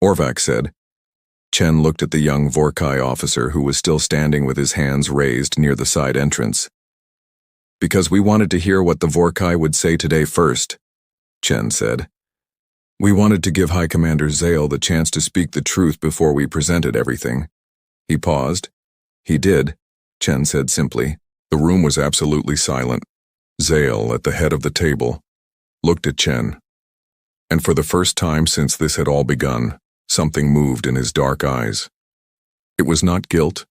Orvac said. Chen looked at the young Vorkai officer who was still standing with his hands raised near the side entrance. Because we wanted to hear what the Vorkai would say today first, Chen said. We wanted to give High Commander Zale the chance to speak the truth before we presented everything. He paused. He did, Chen said simply. The room was absolutely silent. Zale, at the head of the table, looked at Chen. And for the first time since this had all begun, something moved in his dark eyes. It was not guilt.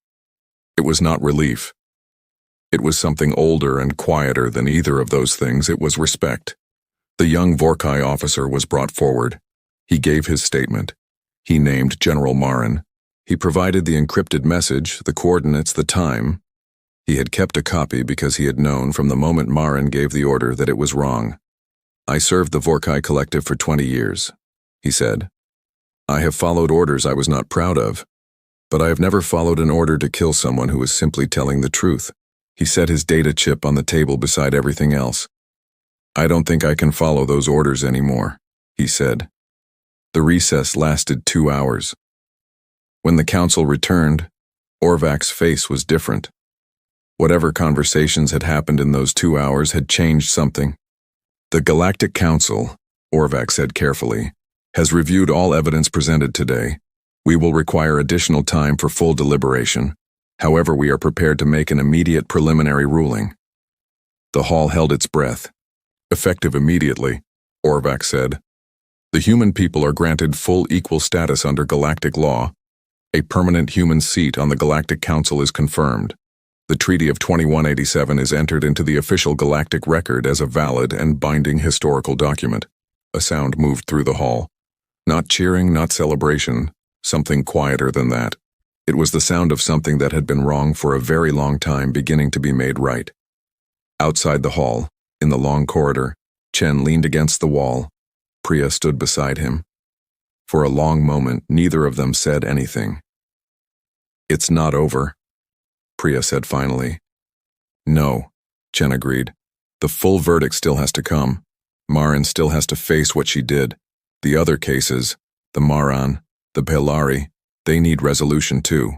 It was not relief. It was something older and quieter than either of those things. It was respect. The young Vorkai officer was brought forward. He gave his statement. He named General Marin. He provided the encrypted message, the coordinates, the time. He had kept a copy because he had known from the moment Marin gave the order that it was wrong. I served the Vorkai Collective for 20 years, he said. I have followed orders I was not proud of, but I have never followed an order to kill someone who was simply telling the truth. He set his data chip on the table beside everything else. I don't think I can follow those orders anymore, he said. The recess lasted 2 hours. When the council returned, Orvac's face was different. Whatever conversations had happened in those 2 hours had changed something. The Galactic Council, Orvac said carefully, has reviewed all evidence presented today. We will require additional time for full deliberation. However, we are prepared to make an immediate preliminary ruling. The hall held its breath. Effective immediately, Orvac said. The human people are granted full equal status under galactic law. A permanent human seat on the Galactic Council is confirmed. The Treaty of 2187 is entered into the official galactic record as a valid and binding historical document. A sound moved through the hall. Not cheering, not celebration, something quieter than that. It was the sound of something that had been wrong for a very long time beginning to be made right. Outside the hall, in the long corridor, Chen leaned against the wall. Priya stood beside him. For a long moment, neither of them said anything. It's not over, Priya said finally. No, Chen agreed. The full verdict still has to come. Marin still has to face what she did. The other cases, the Maran, the Pelari, they need resolution too.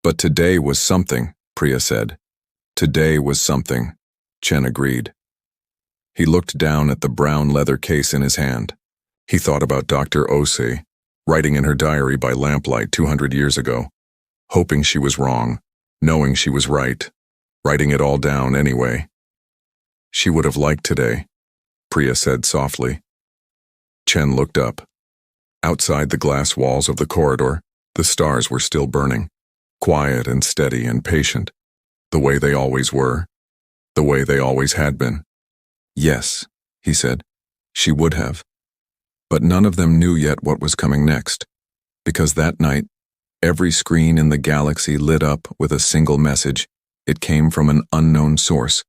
But today was something, Priya said. Today was something, Chen agreed. He looked down at the brown leather case in his hand. He thought about Dr. Ose, writing in her diary by lamplight 200 years ago, hoping she was wrong, knowing she was right, writing it all down anyway. She would have liked today, Priya said softly. Chen looked up. Outside the glass walls of the corridor, the stars were still burning, quiet and steady and patient, the way they always were, the way they always had been. Yes, he said, she would have. But none of them knew yet what was coming next, because that night, every screen in the galaxy lit up with a single message. It came from an unknown source.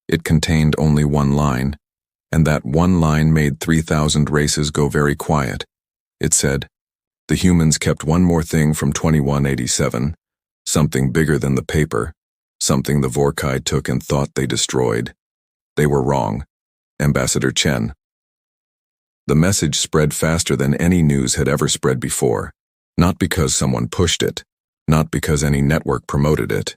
It contained only one line, and that one line made 3,000 races go very quiet. It said, the humans kept one more thing from 2187, something bigger than the paper, something the Vorkai took and thought they destroyed. They were wrong. Ambassador Chen. The message spread faster than any news had ever spread before, not because someone pushed it, not because any network promoted it.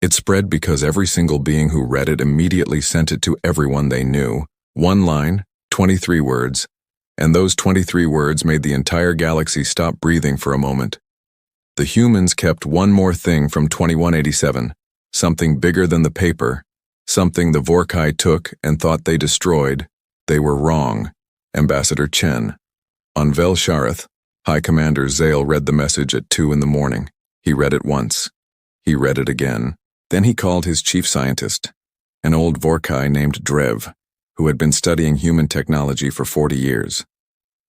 It spread because every single being who read it immediately sent it to everyone they knew. One line, 23 words, and those 23 words made the entire galaxy stop breathing for a moment. The humans kept one more thing from 2187, something bigger than the paper, something the Vorkai took and thought they destroyed. They were wrong. Ambassador Chen. On Vel Shareth, High Commander Zale read the message at 2 in the morning. He read it once. He read it again. Then he called his chief scientist, an old Vorkai named Drev, who had been studying human technology for 40 years.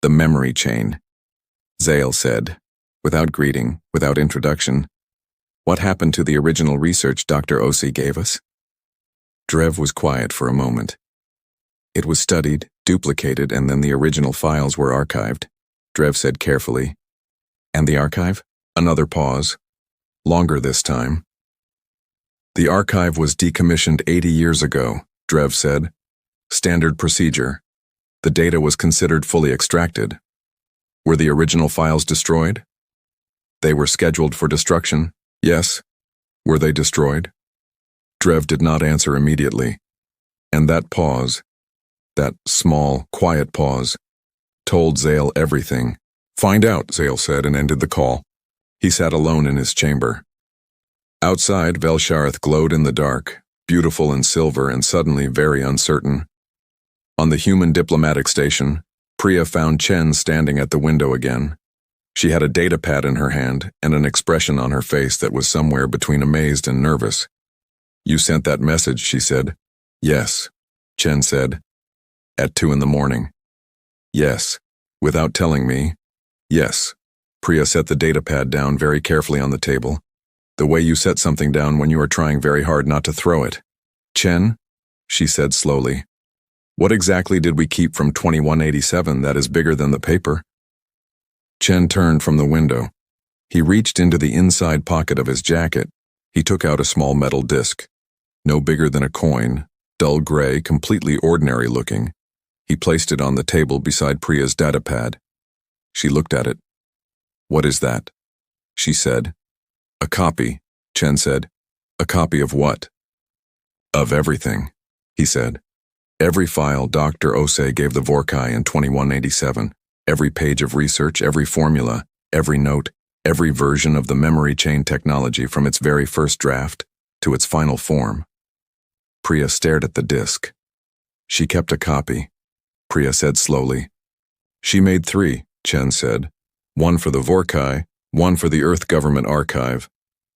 The memory chain. Zale said, without greeting, without introduction, what happened to the original research Dr. Osi gave us? Drev was quiet for a moment. It was studied, duplicated, and then the original files were archived. Drev said carefully. And the archive? Another pause. Longer this time. The archive was decommissioned 80 years ago, Drev said. Standard procedure. The data was considered fully extracted. Were the original files destroyed? They were scheduled for destruction, yes. Were they destroyed? Drev did not answer immediately. And that pause, that small, quiet pause, told Zale everything. Find out, Zale said and ended the call. He sat alone in his chamber. Outside, Vel Shareth glowed in the dark, beautiful and silver and suddenly very uncertain. On the human diplomatic station, Priya found Chen standing at the window again. She had a data pad in her hand and an expression on her face that was somewhere between amazed and nervous. You sent that message, she said. Yes, Chen said. At 2 in the morning. Yes. Without telling me. Yes. Priya set the data pad down very carefully on the table. The way you set something down when you are trying very hard not to throw it. Chen, she said slowly. What exactly did we keep from 2187 that is bigger than the paper? Chen turned from the window. He reached into the inside pocket of his jacket. He took out a small metal disc. No bigger than a coin, dull gray, completely ordinary looking. He placed it on the table beside Priya's datapad. She looked at it. What is that? She said. A copy, Chen said. A copy of what? Of everything, he said. Every file Dr. Ose gave the Vorkai in 2187, every page of research, every formula, every note, every version of the memory chain technology from its very first draft to its final form. Priya stared at the disk. She kept a copy, Priya said slowly. She made 3, Chen said. One for the Vorkai, one for the Earth Government Archive,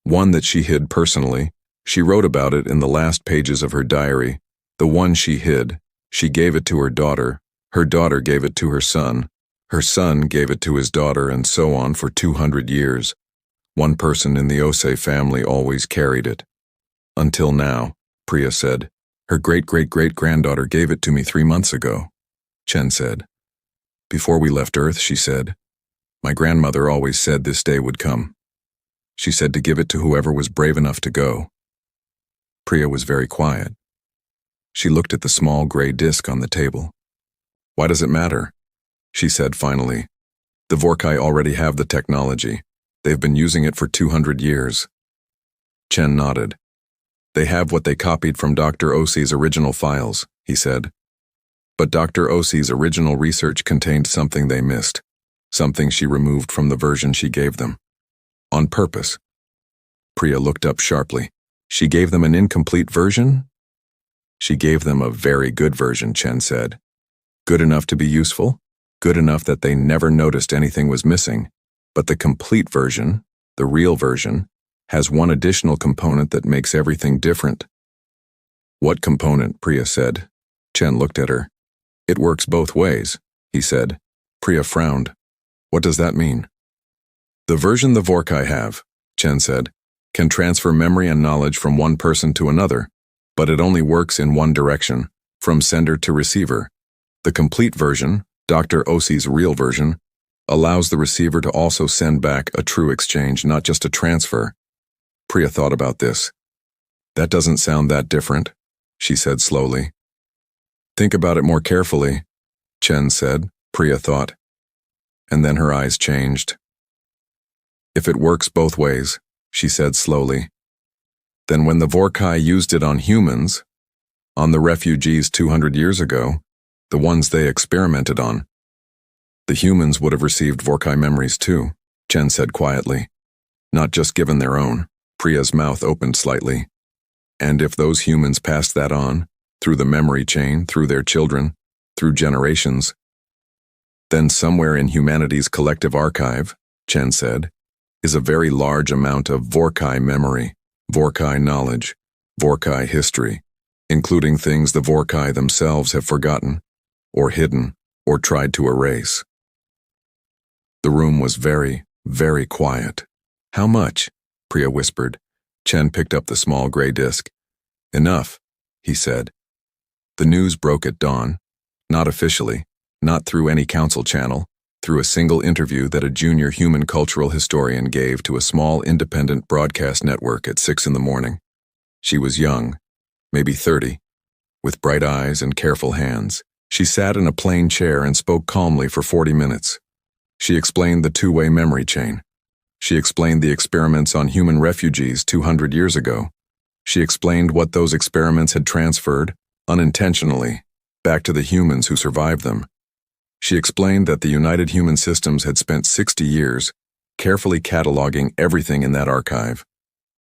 one that she hid personally. She wrote about it in the last pages of her diary. The one she hid, she gave it to her daughter gave it to her son gave it to his daughter, and so on for 200 years. One person in the Ose family always carried it. Until now, Priya said. Her great-great-great-granddaughter gave it to me 3 months ago, Chen said. Before we left Earth, she said, my grandmother always said this day would come. She said to give it to whoever was brave enough to go. Priya was very quiet. She looked at the small gray disk on the table. Why does it matter? She said finally. The Vorkai already have the technology. They've been using it for 200 years. Chen nodded. They have what they copied from Dr. Osi's original files, he said. But Dr. Osi's original research contained something they missed, something she removed from the version she gave them. On purpose. Priya looked up sharply. She gave them an incomplete version? She gave them a very good version, Chen said. Good enough to be useful, good enough that they never noticed anything was missing. But the complete version, the real version, has one additional component that makes everything different. What component? Priya said. Chen looked at her. It works both ways, he said. Priya frowned. What does that mean? The version the Vorkai have, Chen said, can transfer memory and knowledge from one person to another, but it only works in one direction, from sender to receiver. The complete version, Dr. Osi's real version, allows the receiver to also send back a true exchange, not just a transfer. Priya thought about this. That doesn't sound that different, she said slowly. Think about it more carefully, Chen said, Priya thought. And then her eyes changed. If it works both ways, she said slowly, then when the Vorkai used it on humans, on the refugees 200 years ago, the ones they experimented on, the humans would have received Vorkai memories too, Chen said quietly. Not just given their own. Priya's mouth opened slightly. And if those humans passed that on, through the memory chain, through their children, through generations, then somewhere in humanity's collective archive, Chen said, is a very large amount of Vorkai memory, Vorkai knowledge, Vorkai history, including things the Vorkai themselves have forgotten, or hidden, or tried to erase. The room was very, very quiet. How much? Priya whispered. Chen picked up the small gray disk. Enough, he said. The news broke at dawn, not officially, not through any council channel, through a single interview that a junior human cultural historian gave to a small independent broadcast network at 6 in the morning. She was young, maybe 30, with bright eyes and careful hands. She sat in a plain chair and spoke calmly for 40 minutes. She explained the two-way memory chain. She explained the experiments on human refugees 200 years ago. She explained what those experiments had transferred, unintentionally, back to the humans who survived them. She explained that the United Human Systems had spent 60 years carefully cataloging everything in that archive.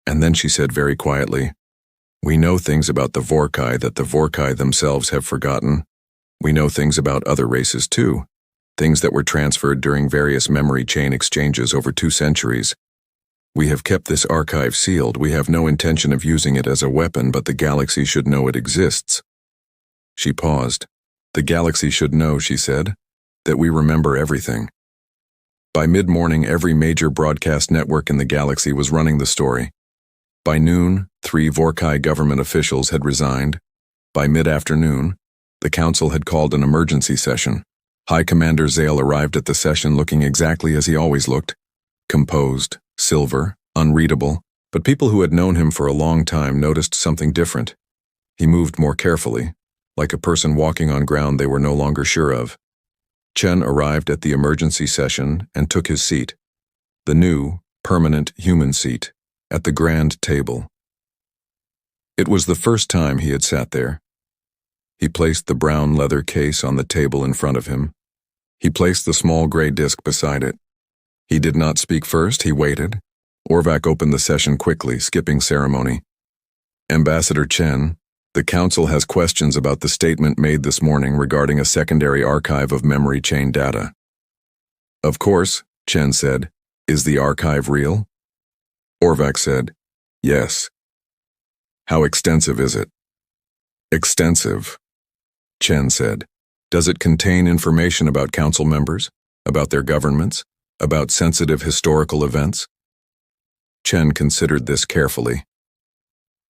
And then she said very quietly, "We know things about the Vorkai that the Vorkai themselves have forgotten. We know things about other races too, things that were transferred during various memory chain exchanges over 2 centuries. We have kept this archive sealed. We have no intention of using it as a weapon, but the galaxy should know it exists." She paused. "The galaxy should know," she said, "that we remember everything." By mid-morning, every major broadcast network in the galaxy was running the story. By noon, 3 Vorkai government officials had resigned. By mid-afternoon, the council had called an emergency session. High Commander Zale arrived at the session looking exactly as he always looked, composed, silver, unreadable, but people who had known him for a long time noticed something different. He moved more carefully, like a person walking on ground they were no longer sure of. Chen arrived at the emergency session and took his seat, the new, permanent human seat, at the grand table. It was the first time he had sat there. He placed the brown leather case on the table in front of him. He placed the small gray disk beside it. He did not speak first, he waited. Orvac opened the session quickly, skipping ceremony. "Ambassador Chen, the Council has questions about the statement made this morning regarding a secondary archive of memory chain data." "Of course," Chen said. "Is the archive real?" Orvac said, "Yes." "How extensive is it?" "Extensive," Chen said. "Does it contain information about council members, about their governments, about sensitive historical events?" Chen considered this carefully.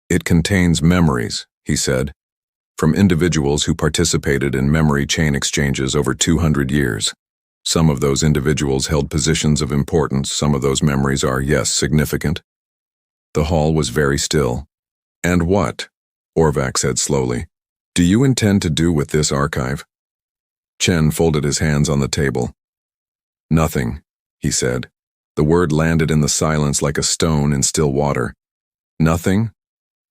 "It contains memories," he said, "from individuals who participated in memory chain exchanges over 200 years. Some of those individuals held positions of importance. Some of those memories are, yes, significant." The hall was very still. "And what?" Orvac said slowly. Do you intend to do with this archive? Chen folded his hands on the table. Nothing, he said. The word landed in the silence like a stone in still water. Nothing?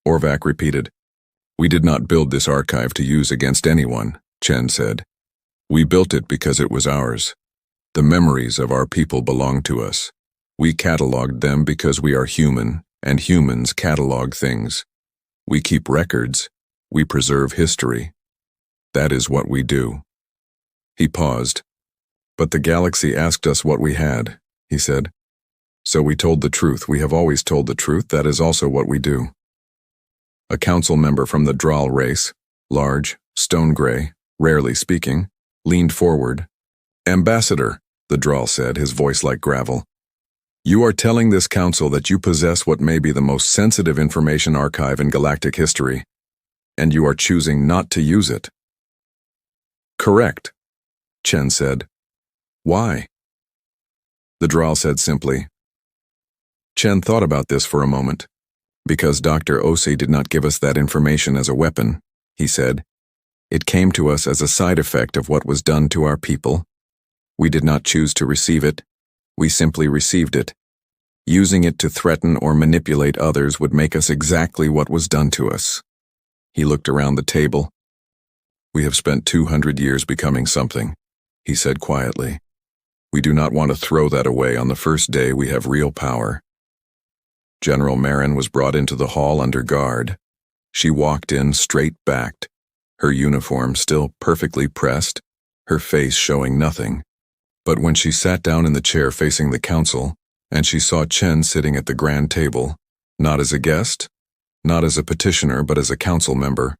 Orvac repeated. We did not build this archive to use against anyone, Chen said. We built it because it was ours. The memories of our people belong to us. We cataloged them because we are human, and humans catalog things. We keep records. We preserve history. That is what we do. He paused. But the galaxy asked us what we had, he said. So we told the truth. We have always told the truth. That is also what we do. A council member from the Dral race, large, stone-gray, rarely speaking, leaned forward. Ambassador, the Dral said, his voice like gravel. You are telling this council that you possess what may be the most sensitive information archive in galactic history, and you are choosing not to use it. Correct, Chen said. Why? The Dral said simply. Chen thought about this for a moment. Because Dr. Osei did not give us that information as a weapon, he said. It came to us as a side effect of what was done to our people. We did not choose to receive it. We simply received it. Using it to threaten or manipulate others would make us exactly what was done to us. He looked around the table. We have spent 200 years becoming something, he said quietly. We do not want to throw that away on the first day we have real power. General Marin was brought into the hall under guard. She walked in straight-backed, her uniform still perfectly pressed, her face showing nothing. But when she sat down in the chair facing the council, and she saw Chen sitting at the grand table, not as a guest, not as a petitioner, but as a council member,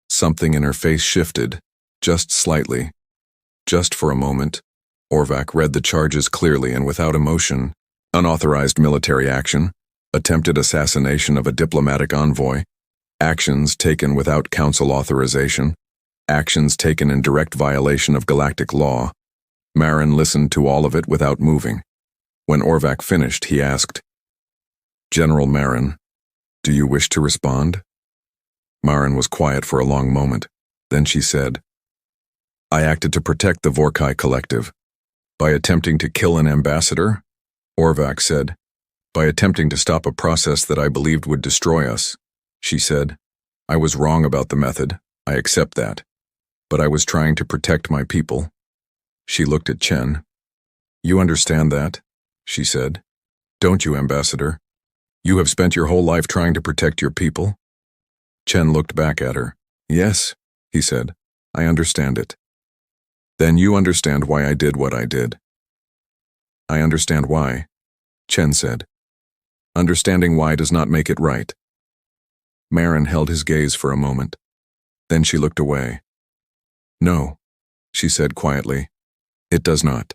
something in her face shifted, just slightly. Just for a moment, Orvac read the charges clearly and without emotion. Unauthorized military action, attempted assassination of a diplomatic envoy, actions taken without council authorization, actions taken in direct violation of galactic law. Marin listened to all of it without moving. When Orvac finished, he asked, General Marin, do you wish to respond? Marin was quiet for a long moment. Then she said, I acted to protect the Vorkai Collective. By attempting to kill an ambassador? Orvac said. By attempting to stop a process that I believed would destroy us. She said, I was wrong about the method. I accept that. But I was trying to protect my people. She looked at Chen. You understand that? She said. Don't you, Ambassador? You have spent your whole life trying to protect your people? Chen looked back at her. Yes, he said. I understand it. Then you understand why I did what I did. I understand why, Chen said. Understanding why does not make it right. Marin held his gaze for a moment. Then she looked away. No, she said quietly. It does not.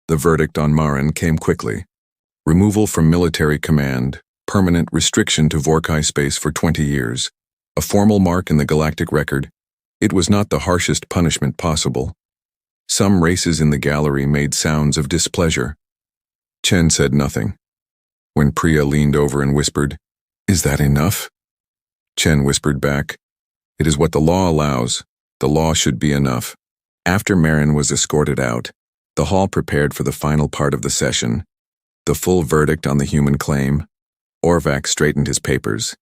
The verdict on Marin came quickly. Removal from military command, permanent restriction to Vorkai space for 20 years, a formal mark in the galactic record. It was not the harshest punishment possible. Some races in the gallery made sounds of displeasure. Chen said nothing. When Priya leaned over and whispered, Is that enough? Chen whispered back, It is what the law allows. The law should be enough. After Marin was escorted out, the hall prepared for the final part of the session. The full verdict on the human claim. Orvac straightened his papers.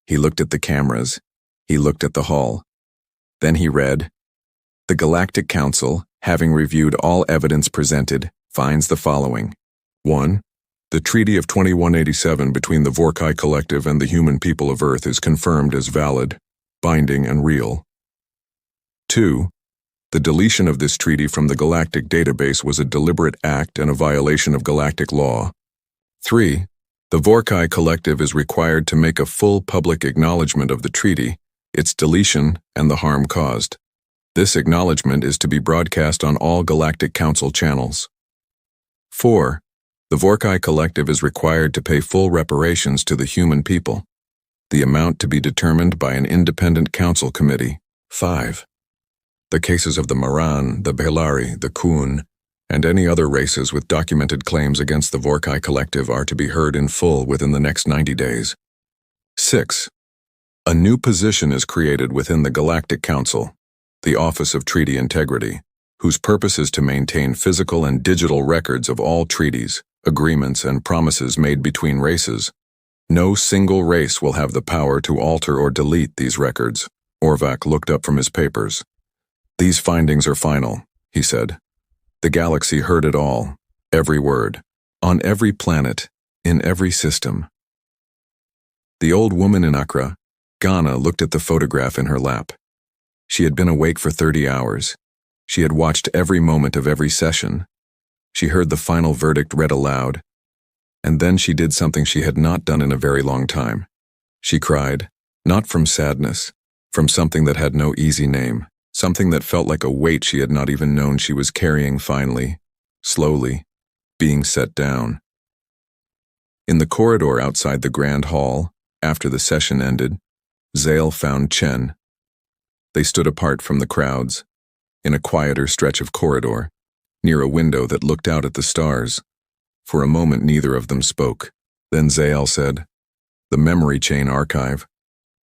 He looked at the cameras. He looked at the hall. Then he read, The Galactic Council, having reviewed all evidence presented, finds the following. 1. The Treaty of 2187 between the Vorkai Collective and the human people of Earth is confirmed as valid, binding, and real. 2. The deletion of this treaty from the galactic database was a deliberate act and a violation of galactic law. 3. The Vorkai Collective is required to make a full public acknowledgement of the treaty, its deletion, and the harm caused. This acknowledgement is to be broadcast on all Galactic Council channels. 4. The Vorkai Collective is required to pay full reparations to the human people, the amount to be determined by an independent council committee. 5. The cases of the Maran, the Belari, the Kun, and any other races with documented claims against the Vorkai Collective are to be heard in full within the next 90 days. 6. A new position is created within the Galactic Council, the Office of Treaty Integrity, whose purpose is to maintain physical and digital records of all treaties, agreements, and promises made between races. No single race will have the power to alter or delete these records. Orvac looked up from his papers. These findings are final, he said. The galaxy heard it all, every word, on every planet, in every system. The old woman in Accra, Ghana, looked at the photograph in her lap. She had been awake for 30 hours. She had watched every moment of every session. She heard the final verdict read aloud. And then she did something she had not done in a very long time. She cried, not from sadness, from something that had no easy name, something that felt like a weight she had not even known she was carrying finally, slowly, being set down. In the corridor outside the grand hall, after the session ended, Zale found Chen. They stood apart from the crowds, in a quieter stretch of corridor, near a window that looked out at the stars. For a moment neither of them spoke. Then Zale said, "The memory chain archive.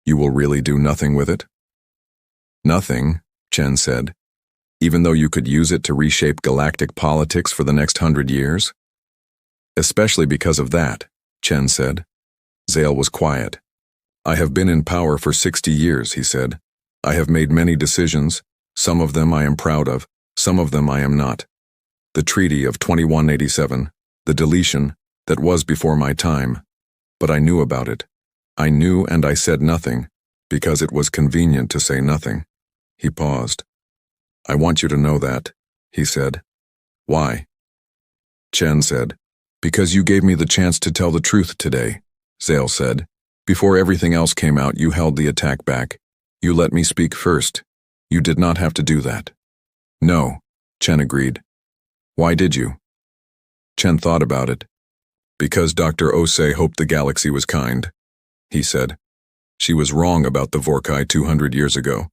You will really do nothing with it?" "Nothing," Chen said, "even though you could use it to reshape galactic politics for the next 100 years?" "Especially because of that," Chen said. Zale was quiet. "I have been in power for 60 years, he said. "I have made many decisions. Some of them I am proud of, some of them I am not. The Treaty of 2187, the deletion, that was before my time. But I knew about it. I knew and I said nothing, because it was convenient to say nothing." He paused. "I want you to know that," he said. "Why?" Chen said, "Because you gave me the chance to tell the truth today," Zale said. "Before everything else came out, you held the attack back. You let me speak first. You did not have to do that." "No," Chen agreed. "Why did you?" Chen thought about it. "Because Dr. Osei hoped the galaxy was kind," he said. "She was wrong about the Vorkai 200 years ago.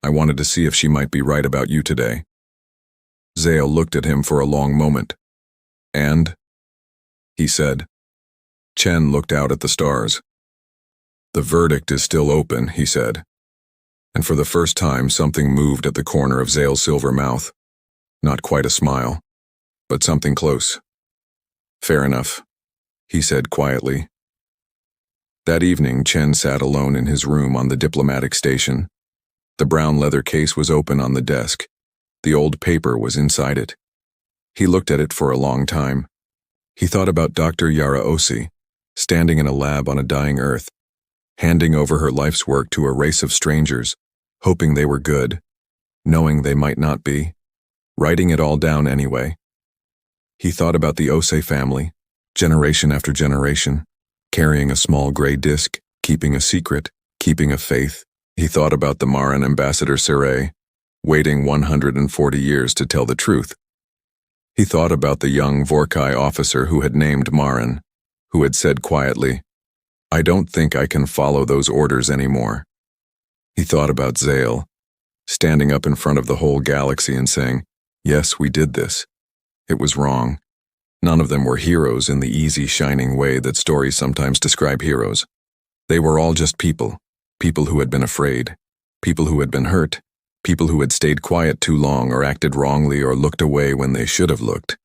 I wanted to see if she might be right about you today." Zale looked at him for a long moment. "And?" he said. Chen looked out at the stars. "The verdict is still open," he said. And for the first time something moved at the corner of Zale's silver mouth. Not quite a smile, but something close. "Fair enough," he said quietly. That evening, Chen sat alone in his room on the diplomatic station. The brown leather case was open on the desk. The old paper was inside it. He looked at it for a long time. He thought about Dr. Yara Osi, standing in a lab on a dying Earth, handing over her life's work to a race of strangers, hoping they were good, knowing they might not be, writing it all down anyway. He thought about the Osei family, generation after generation, carrying a small gray disc, keeping a secret, keeping a faith. He thought about the Maran ambassador Saray, waiting 140 years to tell the truth. He thought about the young Vorkai officer who had named Maran, who had said quietly, "I don't think I can follow those orders anymore." He thought about Zale, standing up in front of the whole galaxy and saying, "Yes, we did this. It was wrong." None of them were heroes in the easy, shining way that stories sometimes describe heroes. They were all just people, people who had been afraid, people who had been hurt, people who had stayed quiet too long or acted wrongly or looked away when they should have looked.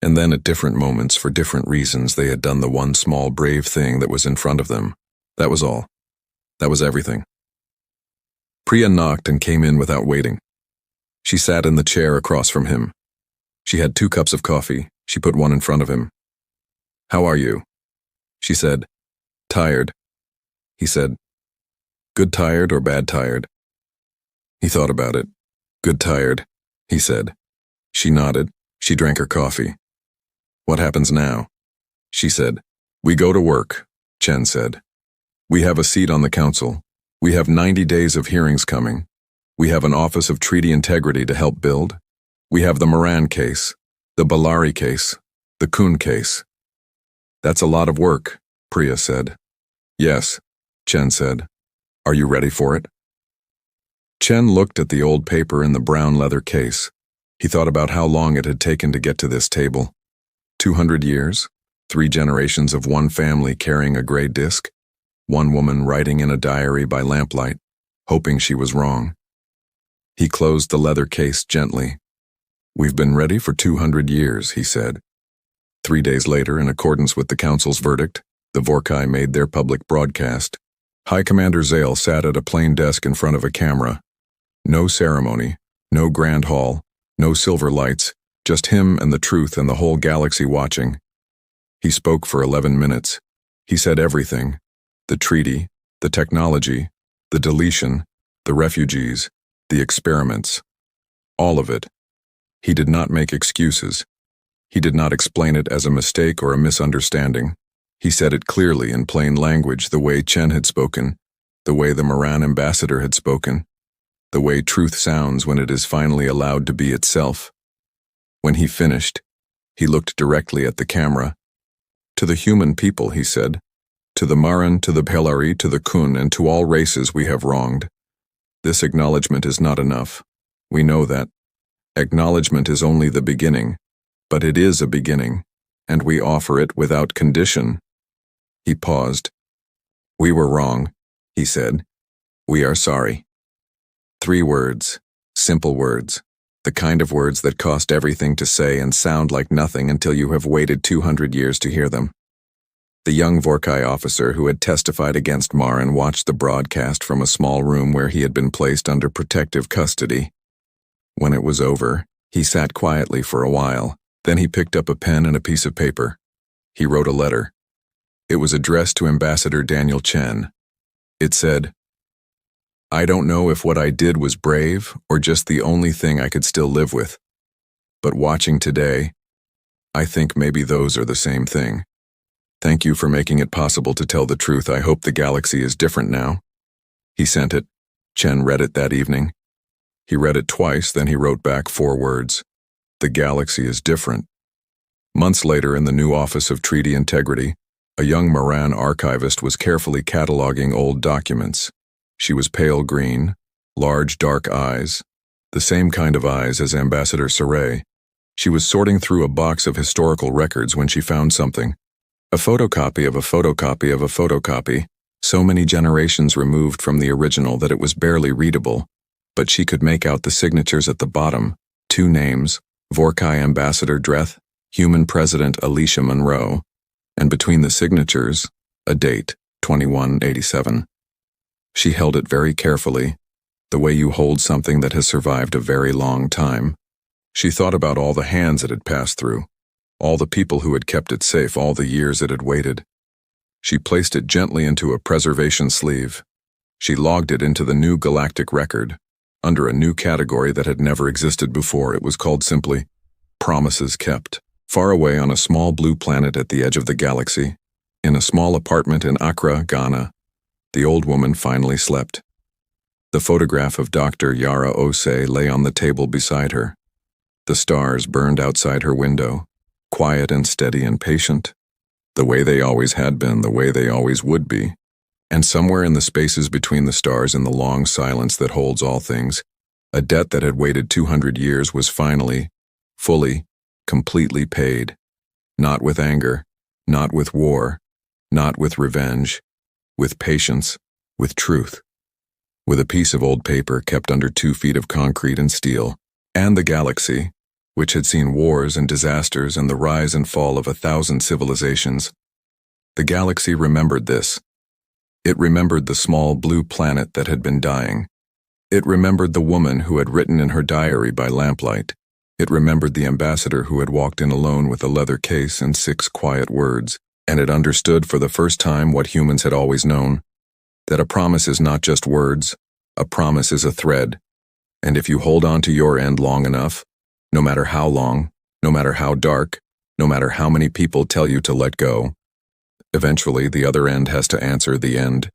And then at different moments, for different reasons, they had done the one small brave thing that was in front of them. That was all. That was everything. Priya knocked and came in without waiting. She sat in the chair across from him. She had 2 cups of coffee. She put one in front of him. "How are you?" She said. "Tired." He said, "Good tired or bad tired?" He thought about it. "Good tired," he said. She nodded. She drank her coffee. "What happens now?" She said. "We go to work," Chen said. "We have a seat on the council. We have 90 days of hearings coming. We have an Office of Treaty Integrity to help build. We have the Moran case, the Balari case, the Kun case." "That's a lot of work," Priya said. "Yes," Chen said. "Are you ready for it?" Chen looked at the old paper in the brown leather case. He thought about how long it had taken to get to this table. 200 years? 3 generations of one family carrying a gray disc? one woman writing in a diary by lamplight, hoping she was wrong. He closed the leather case gently. "We've been ready for 200 years, he said. 3 days later, in accordance with the council's verdict, the Vorkai made their public broadcast. High Commander Zale sat at a plain desk in front of a camera. No ceremony, no grand hall, no silver lights, just him and the truth and the whole galaxy watching. He spoke for 11 minutes. He said everything: the treaty, the technology, the deletion, the refugees, the experiments. All of it. He did not make excuses. He did not explain it as a mistake or a misunderstanding. He said it clearly in plain language, the way Chen had spoken, the way the Moran ambassador had spoken, the way truth sounds when it is finally allowed to be itself. When he finished, he looked directly at the camera. "To the human people," he said, "to the Maran, to the Pelari, to the Kun, and to all races we have wronged. This acknowledgement is not enough. We know that. Acknowledgement is only the beginning, but it is a beginning, and we offer it without condition." He paused. "We were wrong," he said. "We are sorry." 3 words, simple words, the kind of words that cost everything to say and sound like nothing until you have waited 200 years to hear them. The young Vorkai officer who had testified against Maran watched the broadcast from a small room where he had been placed under protective custody. When it was over, he sat quietly for a while. Then he picked up a pen and a piece of paper. He wrote a letter. It was addressed to Ambassador Daniel Chen. It said, "I don't know if what I did was brave or just the only thing I could still live with. But watching today, I think maybe those are the same thing. Thank you for making it possible to tell the truth. I hope the galaxy is different now." He sent it. Chen read it that evening. He read it twice, then he wrote back 4 words. "The galaxy is different." Months later, in the new Office of Treaty Integrity, a young Moran archivist was carefully cataloging old documents. She was pale green, large dark eyes, the same kind of eyes as Ambassador Saray. She was sorting through a box of historical records when she found something. A photocopy of a photocopy of a photocopy, so many generations removed from the original that it was barely readable, but she could make out the signatures at the bottom, 2 names, Vorkai Ambassador Dreth, Human President Alicia Monroe, and between the signatures, a date, 2187. She held it very carefully, the way you hold something that has survived a very long time. She thought about all the hands it had passed through, all the people who had kept it safe, all the years it had waited. She placed it gently into a preservation sleeve. She logged it into the new galactic record, under a new category that had never existed before. It was called simply Promises Kept. Far away on a small blue planet at the edge of the galaxy, in a small apartment in Accra, Ghana, the old woman finally slept. The photograph of Dr. Yara Osei lay on the table beside her. The stars burned outside her window, quiet and steady and patient, the way they always had been, the way they always would be. And somewhere in the spaces between the stars, in the long silence that holds all things, a debt that had waited 200 years was finally, fully, completely paid. Not with anger, not with war, not with revenge, with patience, with truth. With a piece of old paper kept under 2 feet of concrete and steel, and the galaxy, which had seen wars and disasters and the rise and fall of 1,000 civilizations. The galaxy remembered this. It remembered the small blue planet that had been dying. It remembered the woman who had written in her diary by lamplight. It remembered the ambassador who had walked in alone with a leather case and 6 quiet words, and it understood for the first time what humans had always known, that a promise is not just words, a promise is a thread, and if you hold on to your end long enough, no matter how long, no matter how dark, no matter how many people tell you to let go, eventually the other end has to answer the end.